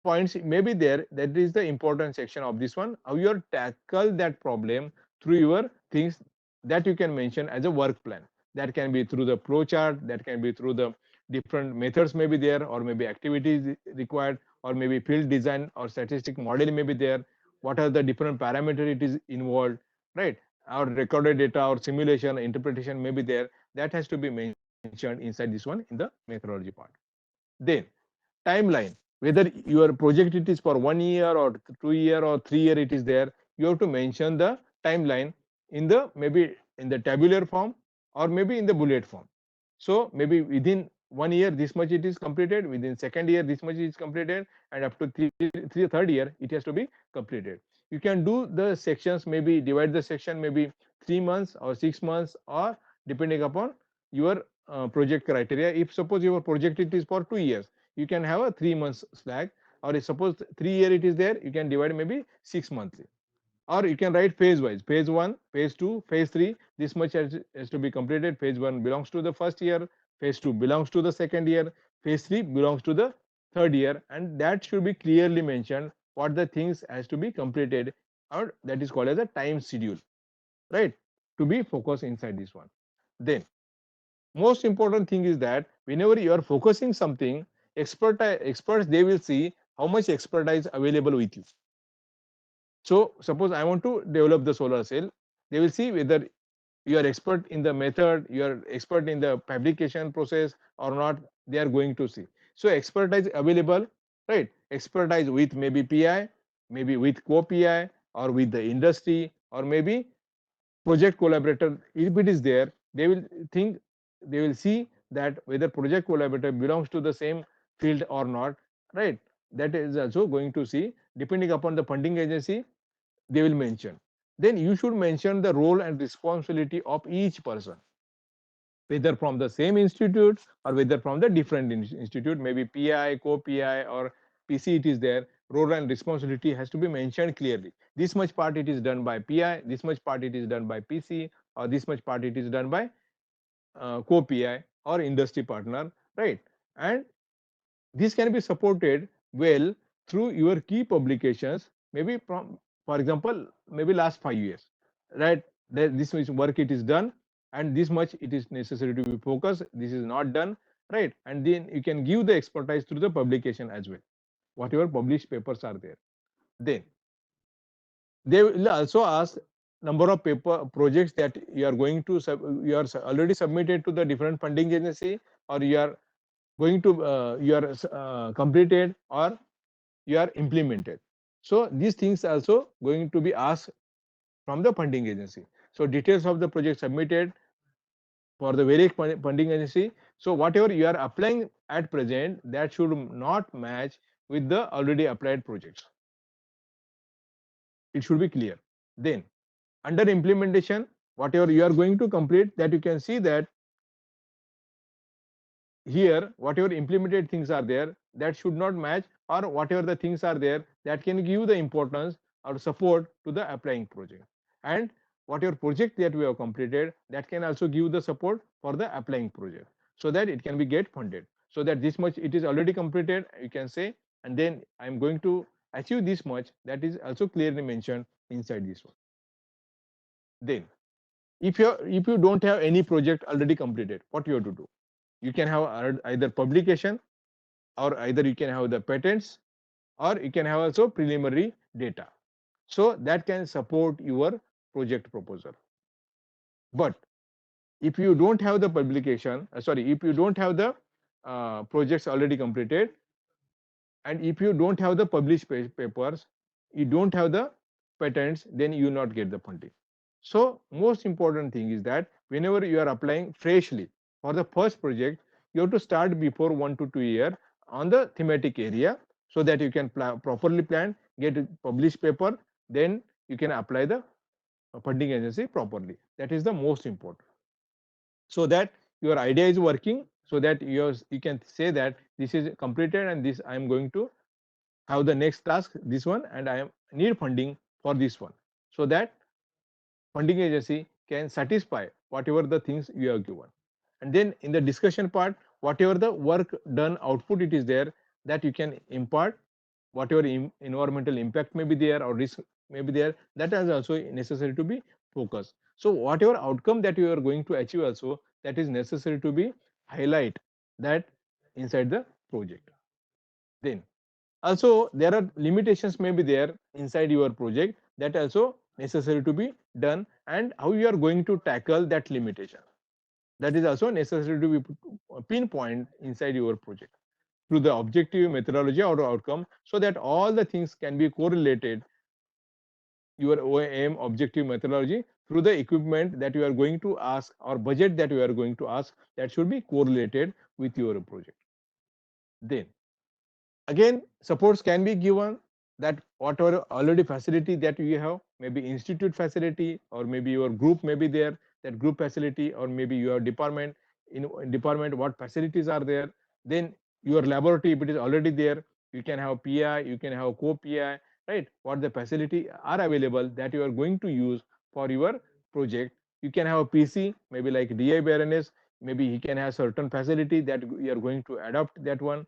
points may be there, that is the important section of this one, how you are tackle that problem through your things, that you can mention as a work plan. That can be through the flow chart, that can be through the different methods may be there, or maybe activities required, or maybe field design or statistic model may be there, what are the different parameter it is involved, right? Or recorded data or simulation interpretation may be there, that has to be mentioned inside this one in the methodology part. Then timeline, whether your project it is for 1 year or 2 year or 3 year it is there, you have to mention the timeline in the maybe in the tabular form or maybe in the bullet form. So maybe within 1 year this much it is completed, within second year this much is completed, and up to third year it has to be completed. You can do the sections, maybe divide the section maybe 3 months or 6 months, or depending upon your project criteria. If suppose your project it is for 2 years, you can have a 3 months slack, or if suppose 3 year it is there, you can divide maybe 6 months, or you can write phase wise, phase 1, phase 2, phase 3, this much has to be completed. Phase 1 belongs to the first year, phase 2 belongs to the second year, phase 3 belongs to the third year, and that should be clearly mentioned what the things has to be completed, or that is called as a time schedule, right, to be focused inside this one. Then most important thing is that whenever you are focusing something, experts they will see how much expertise available with you. So suppose I want to develop the solar cell, they will see whether you are expert in the method, you are expert in the fabrication process or not, they are going to see. So expertise available, right? Expertise with maybe PI, maybe with co-PI, or with the industry, or maybe project collaborator. If it is there, they will think, they will see that whether project collaborator belongs to the same field or not, right? That is also going to see, depending upon the funding agency, they will mention. Then you should mention the role and responsibility of each person, whether from the same institute or whether from the different institute, maybe PI, co-PI, or PC it is there. Role and responsibility has to be mentioned clearly. This much part it is done by PI, this much part it is done by PC, or this much part it is done by co-PI or industry partner, right? And this can be supported well through your key publications, maybe from, for example, maybe last 5 years, right? This much work it is done, and this much it is necessary to be focused. This is not done, right? And then you can give the expertise through the publication as well. Whatever published papers are there, then they will also ask number of paper projects that you are going to you are already submitted to the different funding agency, or you are going to you are completed, or you are implemented. So these things also going to be asked from the funding agency. So details of the project submitted for the various funding agency. So whatever you are applying at present, that should not match with the already applied projects. It should be clear. Then under implementation, whatever you are going to complete, that you can see that here whatever implemented things are there, that should not match, or whatever the things are there that can give the importance or support to the applying project, and whatever project that we have completed, that can also give the support for the applying project, so that it can be get funded. So that this much it is already completed, you can say, and then I am going to achieve this much, that is also clearly mentioned inside this one. Then if you don't have any project already completed, what you have to do, you can have either publication, or either you can have the patents, or you can have also preliminary data, so that can support your project proposal. But if you don't have the publication, sorry, if you don't have the projects already completed, and if you don't have the published papers, you don't have the patents, then you will not get the funding. So most important thing is that whenever you are applying freshly for the first project, you have to start before 1 to 2 years on the thematic area, so that you can properly plan, get a published paper, then you can apply the funding agency properly. That is the most important, so that your idea is working, so that you can say that this is completed, and this I am going to have the next task, this one, and I am need funding for this one, so that funding agency can satisfy whatever the things you have given. And then in the discussion part, whatever the work done output it is there, that you can impart, whatever environmental impact may be there or risk may be there, that is also necessary to be focused. So whatever outcome that you are going to achieve also, that is necessary to be highlight that inside the project. Then also there are limitations may be there inside your project, that also necessary to be done, and how you are going to tackle that limitation, that is also necessary to be pinpoint inside your project. through the objective methodology or outcome, so that all the things can be correlated your OAM objective methodology through the equipment that you are going to ask or budget that you are going to ask, that should be correlated with your project. Then again, supports can be given, that whatever already facility that you have, maybe institute facility or maybe your group may be there, that group facility, or maybe your department, in department what facilities are there. Then your laboratory, if it is already there, you can have PI, you can have co-PI, right? What the facility are available that you are going to use for your project. You can have a PC, maybe like DI Baroness, maybe he can have certain facility that you are going to adopt that one.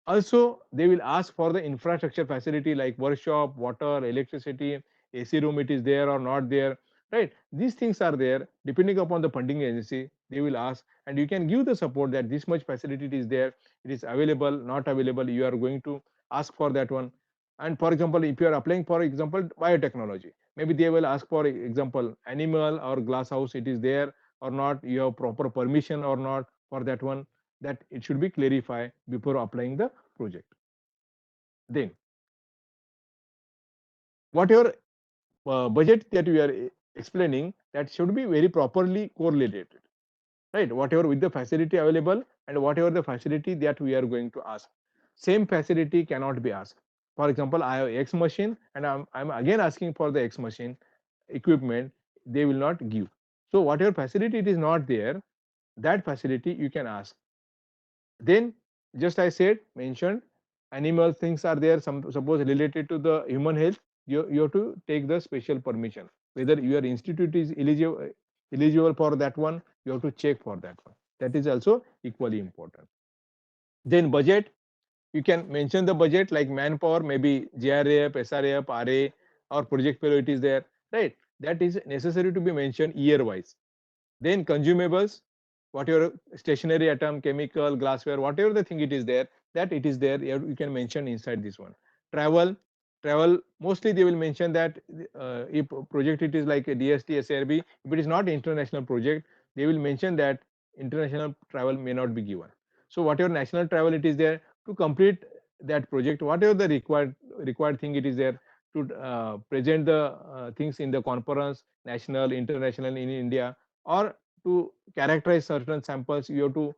Also, they will ask for the infrastructure facility like workshop, water, electricity, AC room, it is there or not there, right? These things are there. Depending upon the funding agency, they will ask, and you can give the support that this much facility it is there, it is available, not available. You are going to ask for that one. And for example, if you are applying for example biotechnology, maybe they will ask for example animal or glass house, it is there or not. You have proper permission or not for that one, that it should be clarified before applying the project. Then whatever budget that we are explaining, that should be very properly correlated, right? Whatever with the facility available and whatever the facility that we are going to ask. Same facility cannot be asked. For example, I have X machine and I'm again asking for the X machine equipment, they will not give. So whatever facility it is not there, that facility you can ask. Then just I said mentioned animal things are there, some suppose related to the human health, you have to take the special permission, whether your institute is eligible for that one, you have to check for that one. That is also equally important. Then budget, you can mention the budget like manpower, maybe GRAF, SRAF, RA, or project fellow it is there, right? That is necessary to be mentioned year wise. Then consumables, whatever stationary atom, chemical, glassware, whatever the thing it is there, that it is there, you can mention inside this one. Travel, travel mostly they will mention that if project it is like a DST, SRB, if it is not international project, they will mention that international travel may not be given. So whatever national travel it is there to complete that project, whatever the required thing it is there to present the things in the conference, national, international in India, or to characterize certain samples, you have to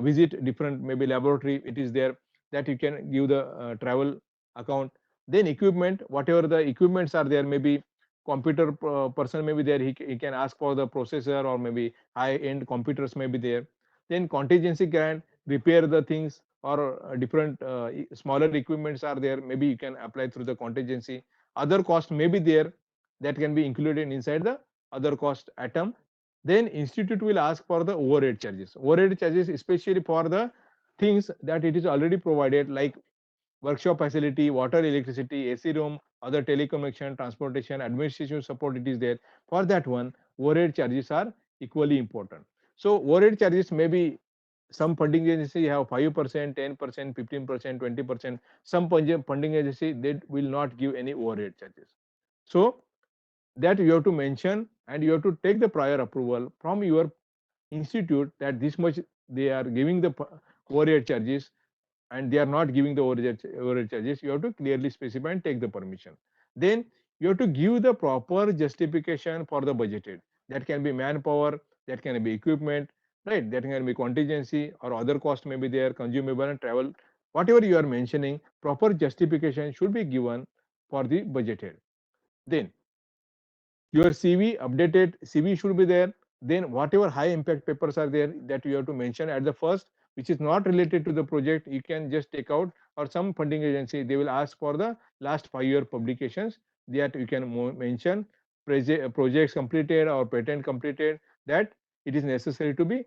visit different maybe laboratory it is there, that you can give the travel account. Then equipment, whatever the equipments are there, maybe computer person may be there, he can ask for the processor or maybe high end computers may be there. Then contingency grant, repair the things or different smaller equipments are there, maybe you can apply through the contingency. Other cost may be there, that can be included inside the other cost atom. Then institute will ask for the overhead charges. Overhead charges especially for the things that it is already provided, like workshop facility, water, electricity, AC room, other telecommunication, transportation, administration support it is there. For that one, overhead charges are equally important. So overhead charges may be, some funding agency have 5%, 10%, 15%, 20%. Some funding agency they will not give any overhead charges. So that you have to mention, and you have to take the prior approval from your institute that this much they are giving the overhead charges, and they are not giving the overhead charges. You have to clearly specify and take the permission. Then you have to give the proper justification for the budgeted. That can be manpower, that can be equipment, right? That can be contingency or other cost may be there, consumable and travel. Whatever you are mentioning, proper justification should be given for the budgeted. Then your CV, updated CV should be there. Then whatever high impact papers are there that you have to mention at the first, which is not related to the project, you can just take out, or some funding agency they will ask for the last 5 year publications, that you can mention projects completed or patent completed, that it is necessary to be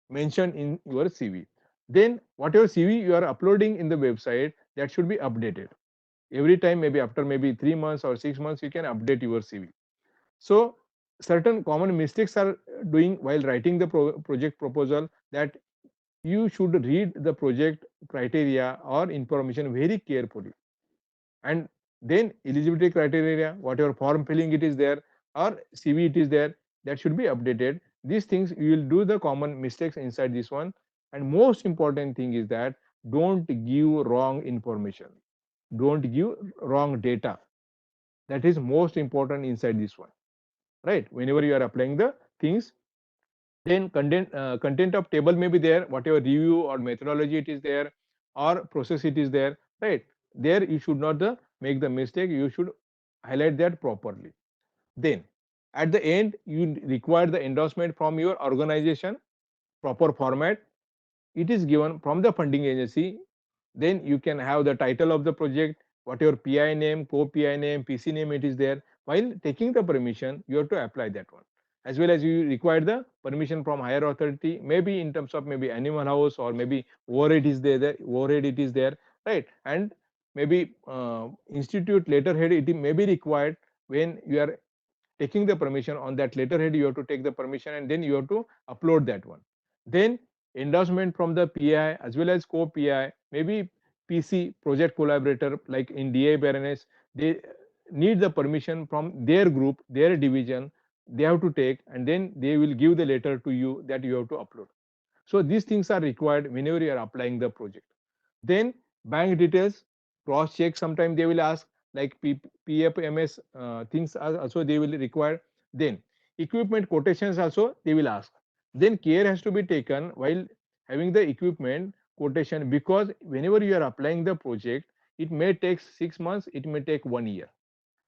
mentioned in your CV. Then whatever CV you are uploading in the website, that should be updated every time, maybe after maybe 3 months or 6 months you can update your CV. So certain common mistakes are doing while writing the project proposal, that you should read the project criteria or information very carefully, and then eligibility criteria, whatever form filling it is there or CV it is there, that should be updated. These things you will do the common mistakes inside this one. And most important thing is that don't give wrong information, don't give wrong data. That is most important inside this one, right? Whenever you are applying the things, then content of table may be there, whatever review or methodology it is there, or process it is there, right? There you should not make the mistake, you should highlight that properly. Then at the end you require the endorsement from your organization, proper format, it is given from the funding agency. Then you can have the title of the project, what your PI name, co-PI name, PC name, it is there. While taking the permission, you have to apply that one. As well as you require the permission from higher authority, maybe in terms of maybe animal house or maybe overhead is there, overhead it is there, right? And maybe institute letterhead it may be required. When you are taking the permission on that letterhead, you have to take the permission and then you have to upload that one. Then endorsement from the PI as well as co-PI, maybe PC project collaborator, like in DA Baroness, they need the permission from their group, their division, they have to take, and then they will give the letter to you that you have to upload. So these things are required whenever you are applying the project. Then bank details, cross check, sometime they will ask, like PFMS things are also they will require. Then equipment quotations also they will ask. Then care has to be taken while having the equipment quotation, because whenever you are applying the project, it may take 6 months, it may take 1 year,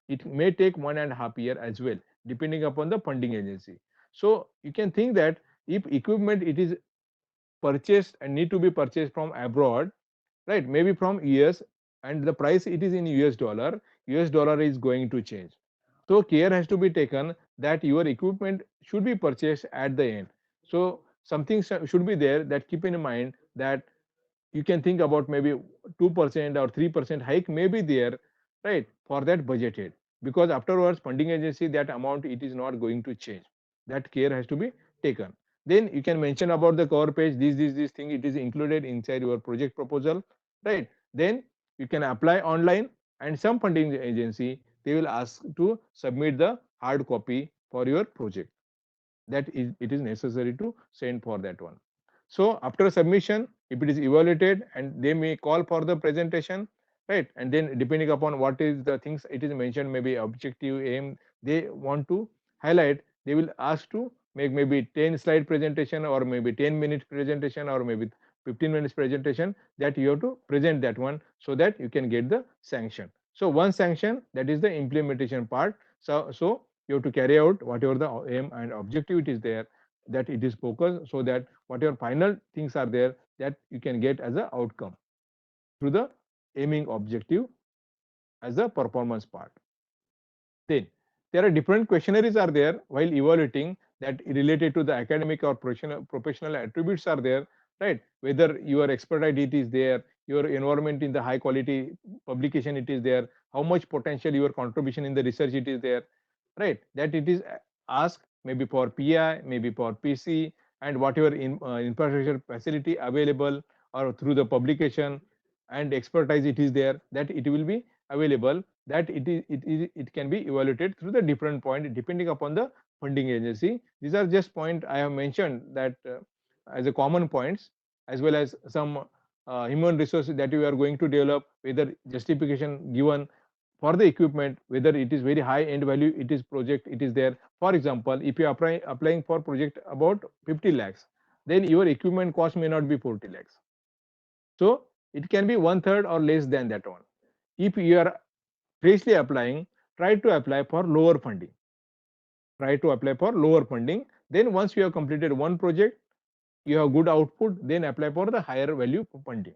it may take 1.5 years as well, depending upon the funding agency. So you can think that if equipment it is purchased and need to be purchased from abroad, right, maybe from US, and the price it is in US dollar is going to change. So care has to be taken that your equipment should be purchased at the end. So something should be there, that keep in mind that you can think about maybe 2% or 3% hike may be there, right, for that budgeted, because afterwards funding agency that amount it is not going to change. That care has to be taken. Then you can mention about the cover page, this thing it is included inside your project proposal, right? Then you can apply online, and some funding agency they will ask to submit the hard copy for your project, that is it is necessary to send for that one. So after submission, if it is evaluated, and they may call for the presentation, right? And then depending upon what is the things it is mentioned, maybe objective aim they want to highlight, they will ask to make maybe 10 slide presentation, or maybe 10 minutes presentation, or maybe 15 minutes presentation, that you have to present that one, so that you can get the sanction. So one sanction, that is the implementation part. So you have to carry out whatever the aim and objective it is there, that it is focused, so that whatever final things are there, that you can get as a outcome through the aiming objective as a performance part. Then there are different questionnaires are there while evaluating, that related to the academic or professional attributes are there, right? Whether your expertise it is there, your environment in the high quality publication it is there, how much potential your contribution in the research it is there, right? That it is asked maybe for PI, maybe for PC, and whatever infrastructure facility available, or through the publication and expertise it is there, that it will be available, that it can be evaluated through the different point depending upon the funding agency. These are just point I have mentioned that as a common points, as well as some human resources that we are going to develop, whether justification given for the equipment, whether it is very high end value it is project it is there. For example, if you are applying for project about 50 lakhs, then your equipment cost may not be 40 lakhs. So it can be one third or less than that one. If you are freshly applying, try to apply for lower funding, try to apply for lower funding. Then once you have completed one project, you have good output, then apply for the higher value funding,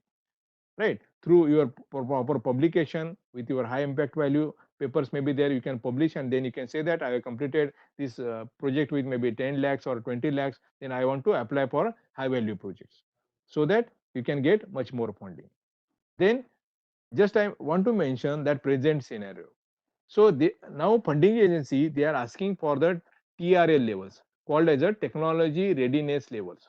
right? Through your proper publication with your high impact value papers may be there, you can publish, and then you can say that I have completed this project with maybe 10 lakhs or 20 lakhs, then I want to apply for high value projects, so that you can get much more funding. Then just I want to mention that present scenario. So now funding agency they are asking for the TRL levels, called as a technology readiness levels.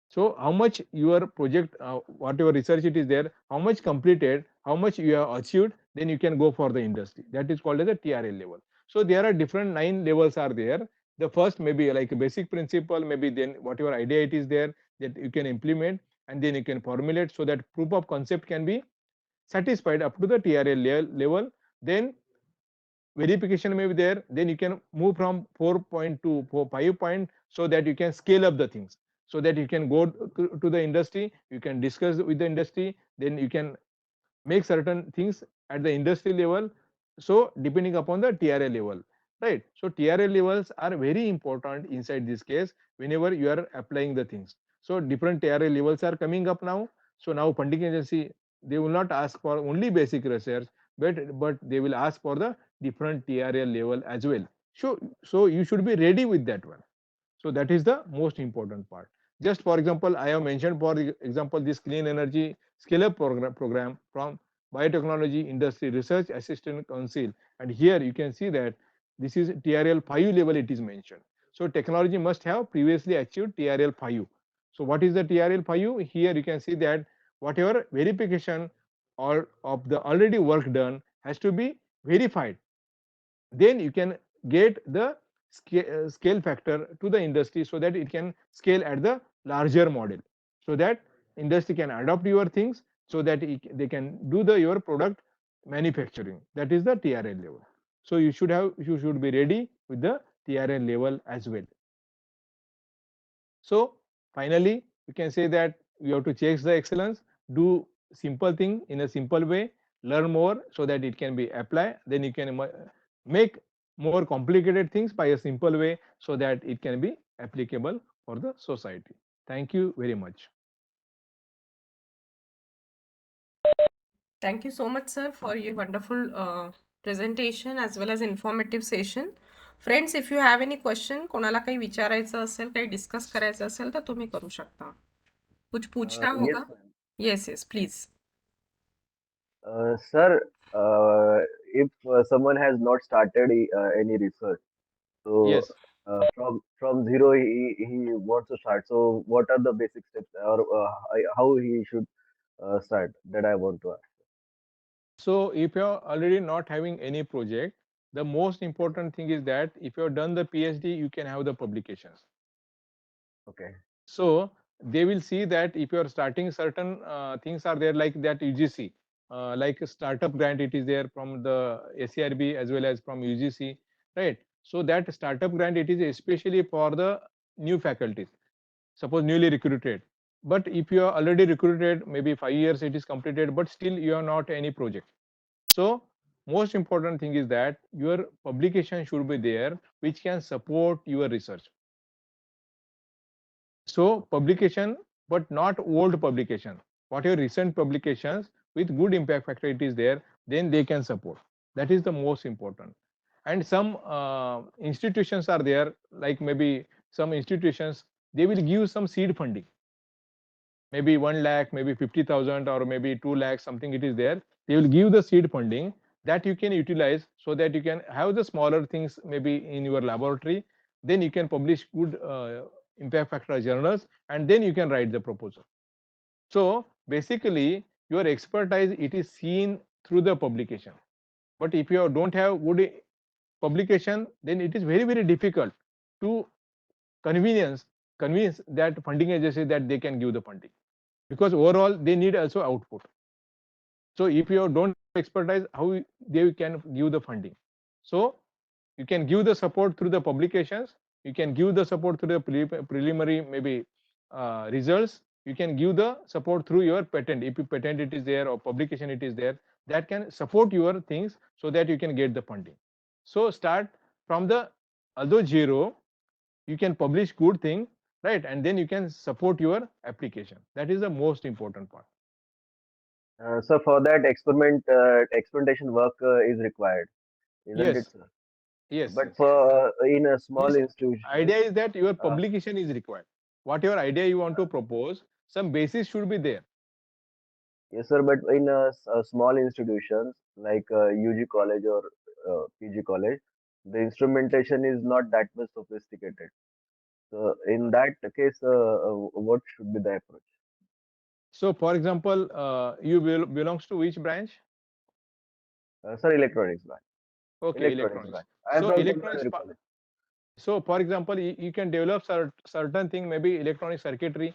So how much your project, whatever research it is there, how much completed, how much you have achieved, then you can go for the industry. That is called as a TRL level. So there are different 9 levels are there. The first maybe like a basic principle, maybe then whatever idea it is there that you can implement. and then you can formulate so that proof of concept can be satisfied up to the TRL level. Then verification may be there, then you can move from 4 point to 5 point, so that you can scale up the things, so that you can go to the industry, you can discuss with the industry, then you can make certain things at the industry level. So depending upon the TRA level, right? So TRA levels are very important inside this case whenever you are applying the things. So different TRA levels are coming up now. So now funding agency, they will not ask for only basic research, but they will ask for the different TRA level as well. So you should be ready with that one. So that is the most important part. Just for example, I have mentioned for example this clean energy scale-up program from Biotechnology Industry Research Assistant Council, and here you can see that this is TRL 5 level it is mentioned. So technology must have previously achieved TRL 5. So what is the TRL 5? Here you can see that whatever verification or of the already work done has to be verified, then you can get the scale factor to the industry, so that it can scale at the larger model, so that industry can adopt your things, so that they can do your product manufacturing. That is the TRL level. So you should be ready with the TRL level as well. So finally, you can say that you have to chase the excellence, do simple thing in a simple way, learn more so that it can be applied. Then you can make more complicated things by a simple way, so that it can be applicable for the society. Thank you very much. Thank you so much, sir, for your wonderful presentation as well as informative session. Friends, if you have any question, कोणाला काही विचारायचं असेल, काही discuss करायचं असेल तर तुम्ही करू शकता. कुछ पूछना Yes, होगा? ma'am. Yes yes please. Sir, if someone has not started any research, so Yes. from zero he wants to start. So what are the basic steps, or how he should start? That I want to ask. So if you're already not having any project, the most important thing is that if you've done the PhD, you can have the publications. Okay. So they will see that if you are starting certain things are there, like that UGC, like a startup grant, it is there from the ACRB as well as from UGC, right? So that startup grant, it is especially for the new faculties, suppose newly recruited. But if you are already recruited, maybe 5 years it is completed, but still you are not any project. So most important thing is that your publication should be there, which can support your research. So publication, but not old publication. Whatever recent publications with good impact factor it is there, then they can support. That is the most important. And some institutions are there, like maybe some institutions, they will give some seed funding. Maybe 1 lakh, maybe 50,000, or maybe 2 lakhs, something it is there. They will give the seed funding that you can utilize, so that you can have the smaller things maybe in your laboratory. Then you can publish good impact factor journals, and then you can write the proposal. So basically, your expertise, it is seen through the publication. But if you don't have good publication, then it is very difficult to convenience convince that funding agency that they can give the funding, because overall they need also output. So if you don't have expertise, how they can give the funding? So you can give the support through the publications, you can give the support through the preliminary maybe results, you can give the support through your patent, if you patent it is there or publication it is there, that can support your things, so that you can get the funding. So start from the although zero, you can publish good thing, right? And then you can support your application. That is the most important part. So for that experimentation work is required, isn't it, Yes, sir? yes, But yes. for in a small Means institution, idea is that your uh, publication is required. Whatever idea you want to uh, propose, some basis should be there. yes, sir. But in small institutions like UG college or PG college, the instrumentation is not that much sophisticated. So in that case, what should be the approach? So for example, you belongs to which branch? Sir, electronics branch. Okay, Electronics electronics. branch. I am So from electronics Tamil College. so for example, you can develop certain thing, maybe electronic circuitry.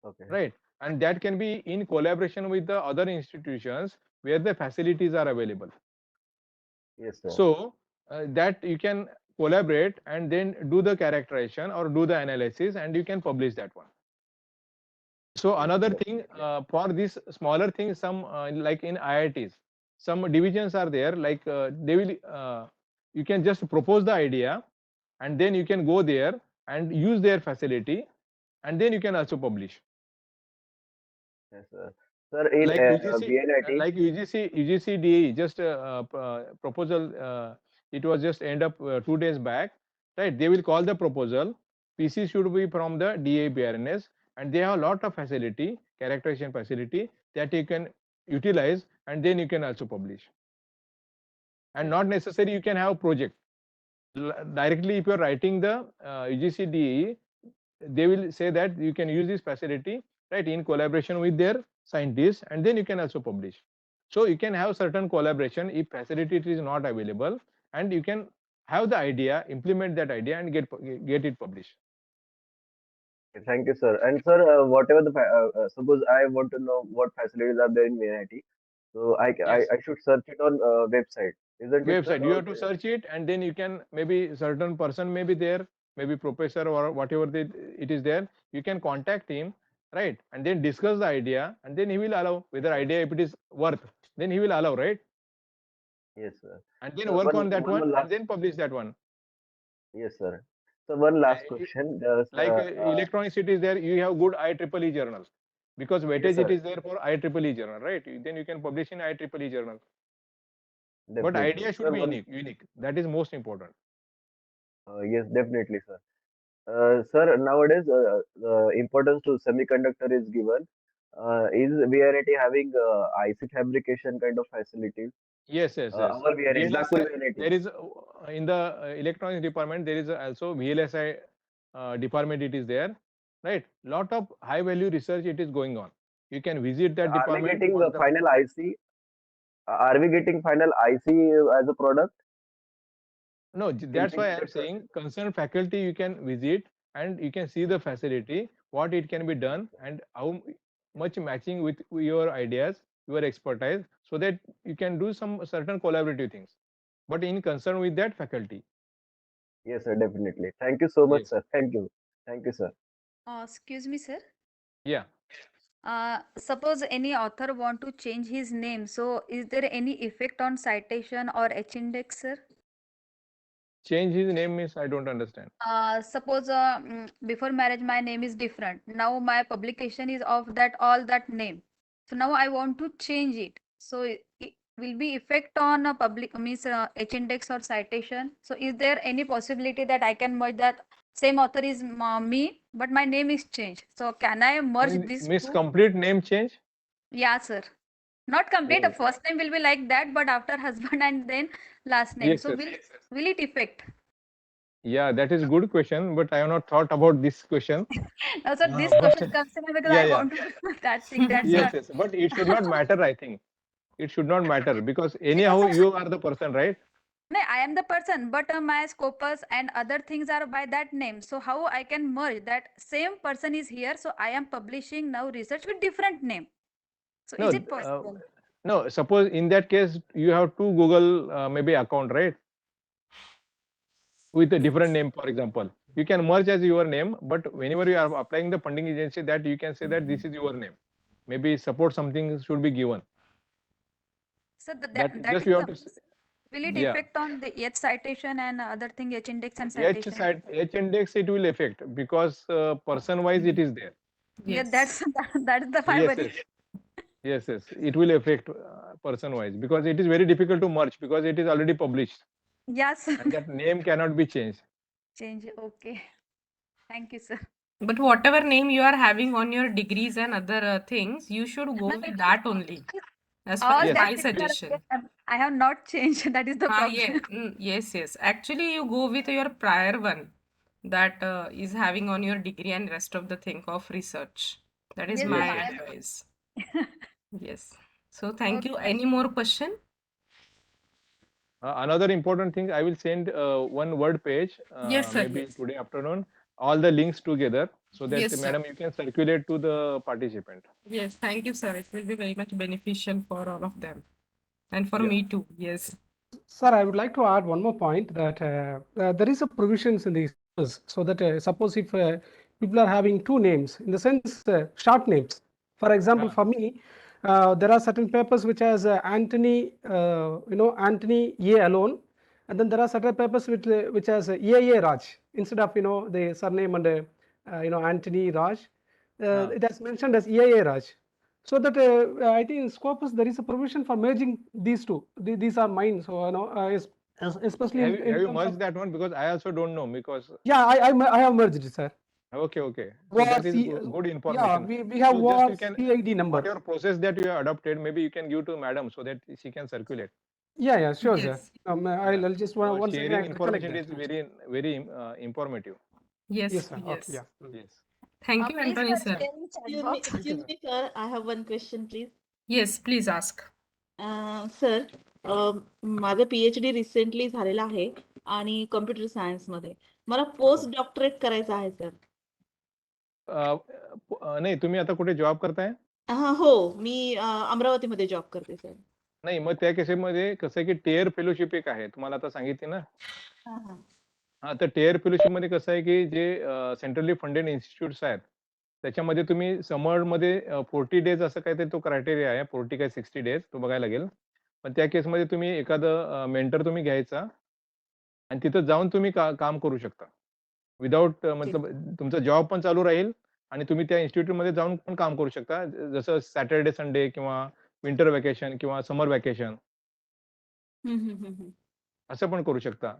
Okay. right? And that can be in collaboration with the other institutions where the facilities are available. Yes, sir. So that you can collaborate and then do the characterization or do the analysis, and you can publish that one. So Yes, another thing, definitely. for these smaller things, some like in IITs, some divisions are there. Like they will, you can just propose the idea, and then you can go there and use their facility, and then you can also publish. Yes, sir. Sir, in Like UGC, VNIT, like UGC DE, just proposal. It was just end up 2 days back, right? They will call the proposal. PC should be from the DA BRNS, and they have a lot of facility, characterization facility that you can utilize, and then you can also publish. And yes, not sir. necessary you can have project directly. If you are writing the UGC DE, they will say that you can use this facility, right, in collaboration with their scientists, and then you can also publish. So you can have certain collaboration if facility is not available, and you can have the idea, implement that idea, and get it published. Okay, thank you, sir. And sir, whatever suppose I want to know what facilities are there in VNIT, so Yes, I should search it on website, isn't it, sir? website, you Or have to search it, and then you can, maybe certain person may be there, maybe professor or whatever it is there, you can contact him, right, and then discuss the idea, and then he will allow whether idea, if it is worth, then he will allow, right, yes, sir. and then So work one on that one more one and last, then publish that one. yes, sir. So one Uh, last you- question, like electronic cities there, you have good IEEE journal, because yes, weightage it sir. is there for IEEE journal, right, then you can publish in IEEE journal. But Definitely, idea should sir. be unique, that is most important. Yes, definitely, sir. Sir, nowadays the importance to semiconductor is given. Is VNIT having IC fabrication kind of facilities? Yes, yes, yes. Our VNIT, Nagpur VLSI, VNIT. there is in the electronics department, there is also VLSI department. It is there, right? Lot of high value research it is going on. You can visit So that are we department getting on the final IC? Are we getting final IC as a product no. in That's why I am semiconductor? saying concerned faculty you can visit, and you can see the facility, what it can be done, and how much matching with your ideas, your expertise, so that you can do some certain collaborative things. But in concern with that faculty, Yes, sir, definitely. Thank you so much, yes, sir. Thank you. Thank you, sir. Excuse me, sir. yeah. Suppose any author want to change his name, so is there any effect on citation or H index, sir? Change his name means I don't understand. Suppose before marriage my name is different. Now my publication is of that all that name. So now I want to change it. So it will be effect on a public means H index or citation. So is there any possibility that I can merge that same author is me, but my name is changed? So can I merge these Miss two? complete name change? Yeah, sir. Not complete. The Yes. first name will be like that, but after husband and then last name. Yes, So yes. will it affect? Yeah, that is good question, but I have not thought about this question. Now, so this But question comes in because yeah, I yeah. want to do that thing. That's Yes, why. yes. But it should not matter, I think. It should not matter because Because anyhow you are the person, right? no, I am the person, but my scopus and other things are by that name. So how I can merge that same person is here. So I am publishing now research with different name. So is No, it possible? no. Suppose in that case you have two Google maybe account, right? With a different name, for example. You can merge as your name, but whenever you are applying the funding agency, that you can say that this is your name. Maybe support something should be given. So That that just is you have the to, will it yeah. affect on the H citation and other thing H index and H citation? side H index it will affect because person wise it is there. Yeah, Yes. that's that's the my Yes, worry. yes, yes, yes. It will affect person wise because it is very difficult to merge because it is already published Yes. and that name cannot be changed. Change. Okay. Thank you, sir. But whatever name you are having on your degrees and other things, you should go with that only, as per All as Yes, that my things are suggestion. there. I have not changed. That is the Yeah, problem. yes, yes. Actually, you go with your prior one that is having on your degree and rest of the thing of research. That is Yes, yes, my I yes. am. advice. Yes. So thank you. Okay. Any more question? Another important thing, I will send one word page Yes, sir. maybe Yes. today afternoon. all the links together so that Yes, sir. madam you can circulate to the participant. Yes, thank you, sir. It will be very much beneficial for all of them and for Yeah. me too. Yes. Sir, I would like to add one more point that there is a provisions in the syllabus so that suppose if people are having two names, in the sense short names. For example, for me, there are certain papers which has Anthony, Anthony A alone, and then there are certain papers which has A Raj instead of the surname and Anthony Raj. It has mentioned as A Raj. So that I think in Scopus there is a provision for merging these two. These are mine. So especially Have in you terms merged of, that one, because I also don't know, because yeah, I have merged it, sir. okay, so War that is C, good yeah, information. we have So just war you can, CID number. whatever process that you have adopted, maybe you can give to madam so that she can circulate. Yeah, sure, sir. Yes. Yeah. I'll just So once again sharing I'll recollect information that. is very informative. Yes. Yes, sir. Okay, Yes. yeah. Yes. Thank you, Please Anthony, sir. share in chat Excuse me, box. Thank you, excuse sir. me, sir. I have one question, please. Yes, please ask. Sir माझं PhD recently झालेलं आहे आणि computer सायन्समध्ये मला post doctorate करायचं आहे sir. नाही, तुम्ही आता कुठे जॉब करताय? हो मी अमरावतीमध्ये जॉब करते सर. नाही, मग त्या केसेसमध्ये कसं आहे की टेअर फेलोशिप एक आहे, तुम्हाला आता सांगितली ना. हां, हां. हा, तर टेअर फेलोशिप मध्ये कसं आहे की जे सेंट्रली फंडेड इन्स्टिट्यूट्स आहेत त्याच्यामध्ये तुम्ही समरमध्ये 40 डेज असं काहीतरी तो क्रायटेरिया आहे, 40 काय 60 डेज तो बघायला लागेल. पण त्या केसमध्ये तुम्ही एखादं मेंटर तुम्ही घ्यायचा आणि तिथं जाऊन तुम्ही काम करू शकता विदाऊट मतलब तुमचा जॉब पण चालू राहील आणि तुम्ही त्या इन्स्टिट्यूटमध्ये जाऊन पण काम करू शकता, जसं सॅटर्डे संडे किंवा विंटर वॅकेशन किंवा समर वॅकेशन हं, हं, हं, हं. असं पण करू शकता.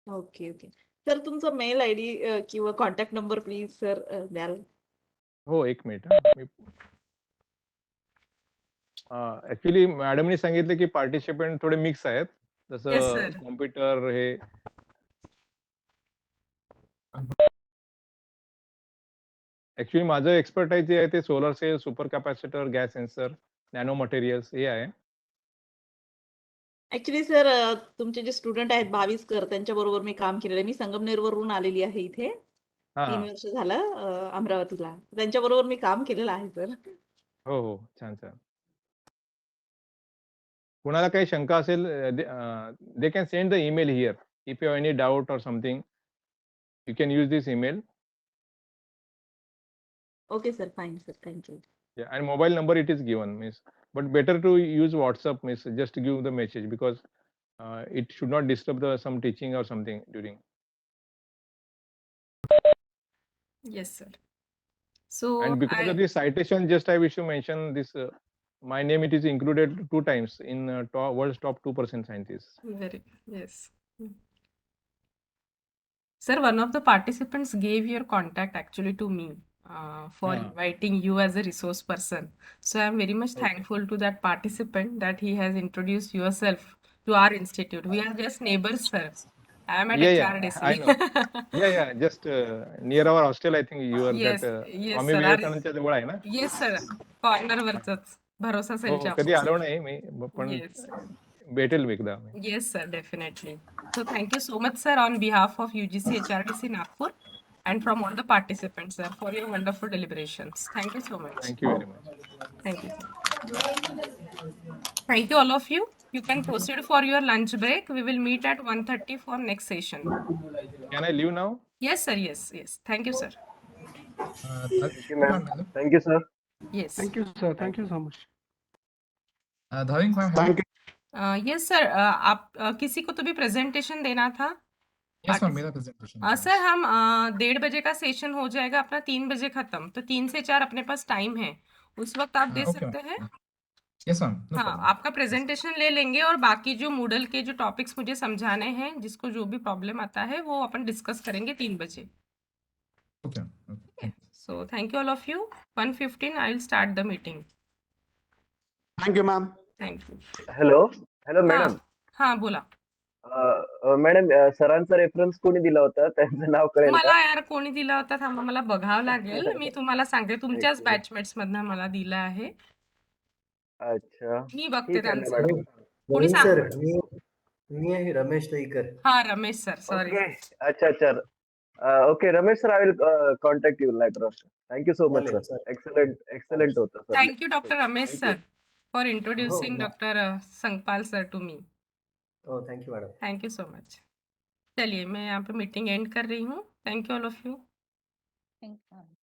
Okay, okay. सर तुमचा मेल आयडी किंवा कॉन्टॅक्ट नंबर प्लीज सर द्याल? हो, एक मिनिट हा. मी ऍक्च्युली मॅडमनी सांगितलं की पार्टिसिपेंट थोडे मिक्स आहेत, Yes, जसं sir. कॉम्प्युटर हे ऍक्च्युली माझं एक्सपर्टाईज जे आहे ते solar cell, super capacitor, gas sensor, nano materials हे आहे. ऍक्च्युली सर तुमचे जे स्टुडंट आहेत भाविस्कर त्यांच्याबरोबर मी काम केलेलं आहे. मी संगमनेरवरून आलेली आहे इथे. हा 3 वर्ष झालं अमरावतीला. त्यांच्याबरोबर मी काम केलेलं आहे सर. हो, छान. कोणाला काही शंका असेल, they can send the email here if you have any doubt or something, you can use this email. Okay sir, fine sir, thank you. Yeah, and mobile number it is given, miss. But better to use WhatsApp, miss. Just give the message because it should not disturb some teaching or something during. Yes, sir. So And because of this citation, just I wish to mention this. My name it is included 2 times in world's top 2% scientists. very yes. Sir, one of the participants gave your contact actually to me for inviting you as a resource person. So I'm very much thankful to that participant that he has introduced yourself to our institute. We are just neighbors, sir. I am at Yeah, HRDC. I know. Yeah, just near our hostel, I think you are Yes, that. yes, Swami sir. विवेकानंदच्या जवळ आहे ना? Yes, sir. Corner वरचंच भरोसा हो, सेलच्या कधी आलो opposite. नाही मी, पण Yes. भेटेल एकदा. Yes, sir, definitely. So thank you so much, sir, on behalf of UGC HRDC Nagpur and from all the participants, sir, for your wonderful deliberations. Thank you so much. Thank you very much. Thank you, sir. Thank you, all of you. You can proceed for your lunch break. We will meet at 1:30 for next session. Can I leave now? Yes, sir. Yes. Thank you, sir. Thank you, ma'am. Thank you, sir. Yes. Thank you, sir. Thank you so much. Thank you. Yes, sir. आप किसी को तो भी presentation देना था? Yes, ma'am, मेरा presentation sir हम 1:30 बजे का सेशन हो जाएगा अपना, 3 बजे खत्म, तो 3 से 4 अपने पास टाइम है, उस वक्त आप दे okay, सकते हैं। Yes, ma'am. No हाँ, problem. आपका प्रेजेंटेशन ले लेंगे और बाकी जो मूडल के जो टॉपिक्स मुझे समझाने हैं, जिसको जो भी प्रॉब्लम आता है वो अपन डिस्कस करेंगे 3 बजे। Okay. So thank you all of you. 1:15 I will start the meeting. Thank you, ma'am. Thank you. Hello madam. हाँ बोला। मॅडम सरांचा रेफरन्स कोणी दिला होता, त्यांचं नाव कळेल का? मला यार कोणी दिला होता थांबा, मला बघावं लागेल, मी तुम्हाला सांगते, तुमच्याच बॅचमेट्स मधनं मला दिला आहे। अच्छा, मी बघते ठीक आहे ना त्यांचं। मॅडम. कोणी सांग? सर मी आहे रमेश तईकर. हाँ रमेश सर, सॉरी। ओके, अच्छा. Okay, Ramesh sir, I will contact you later on. Thank you so much, sir. चालेल सर. Excellent होतं sir. Thank you, Dr. Ramesh Thank you. sir, for हो introducing Dr. Sankapal sir to me. हो thank you madam. Thank you so much. चलिए मैं यहाँ पे meeting and कर रही हूँ. Thank you all of you. Thank you.